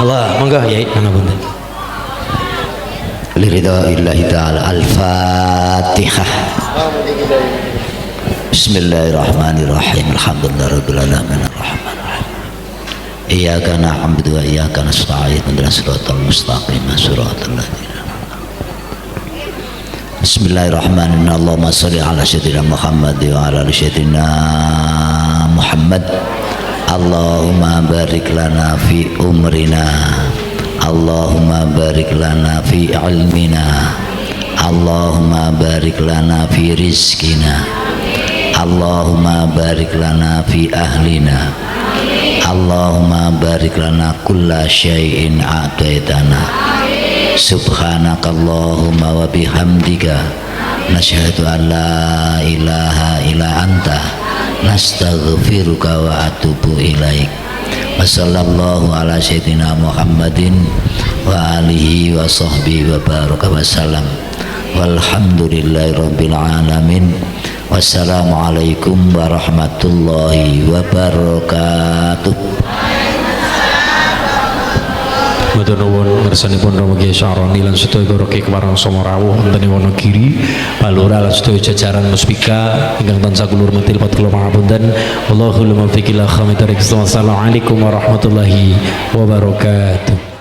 [SPEAKER 1] Allah, monggo Yai, ngapunten.
[SPEAKER 3] Liridha'illahi ta'ala. Al-Fatihah. Bismillahirrahmanirrahim. Alhamdulillahirabbil alamin arrahmanirrahim. Iyyaka na'budu wa iyyaka nasta'in. Ihdinas siratal mustaqim. Siratal ladzina Bismillahirrahmanirrahim. Allahumma shalli ala sayyidina Muhammad wa ala ali sayyidina Muhammad. Allahumma barik lana fi umrina. Allahumma barik lana fi ilmina. Allahumma barik lana fi rizkina. Allahumma barik lana fi ahlina. Allahumma barik lana kulla syai'in a'taitana. Subhanaka Allahumma wa bihamdika nashhadu an la ilaha illa anta nastaghfiruka wa atubu ilaik. Wa sallallahu ala sayyidina Muhammadin wa alihi wa sahbihi wa baraka wa salam. Walhamdulillahi rabbil alamin. Wassalamualaikum warahmatullahi wabarakatuh.
[SPEAKER 1] Matur nuwun ngersanipun Rama Kyai Syaroni lan sedaya para Kyai keparang Soma rawuh wonten ing Wonogiri, Pak Lurah lan sedaya jajaran Muspika ingkang tansah kula hormati pat kula pangapunten. Wallahul muwaffiq ila aqwamit thoriq. Wassalamualaikum warahmatullahi wabarakatuh.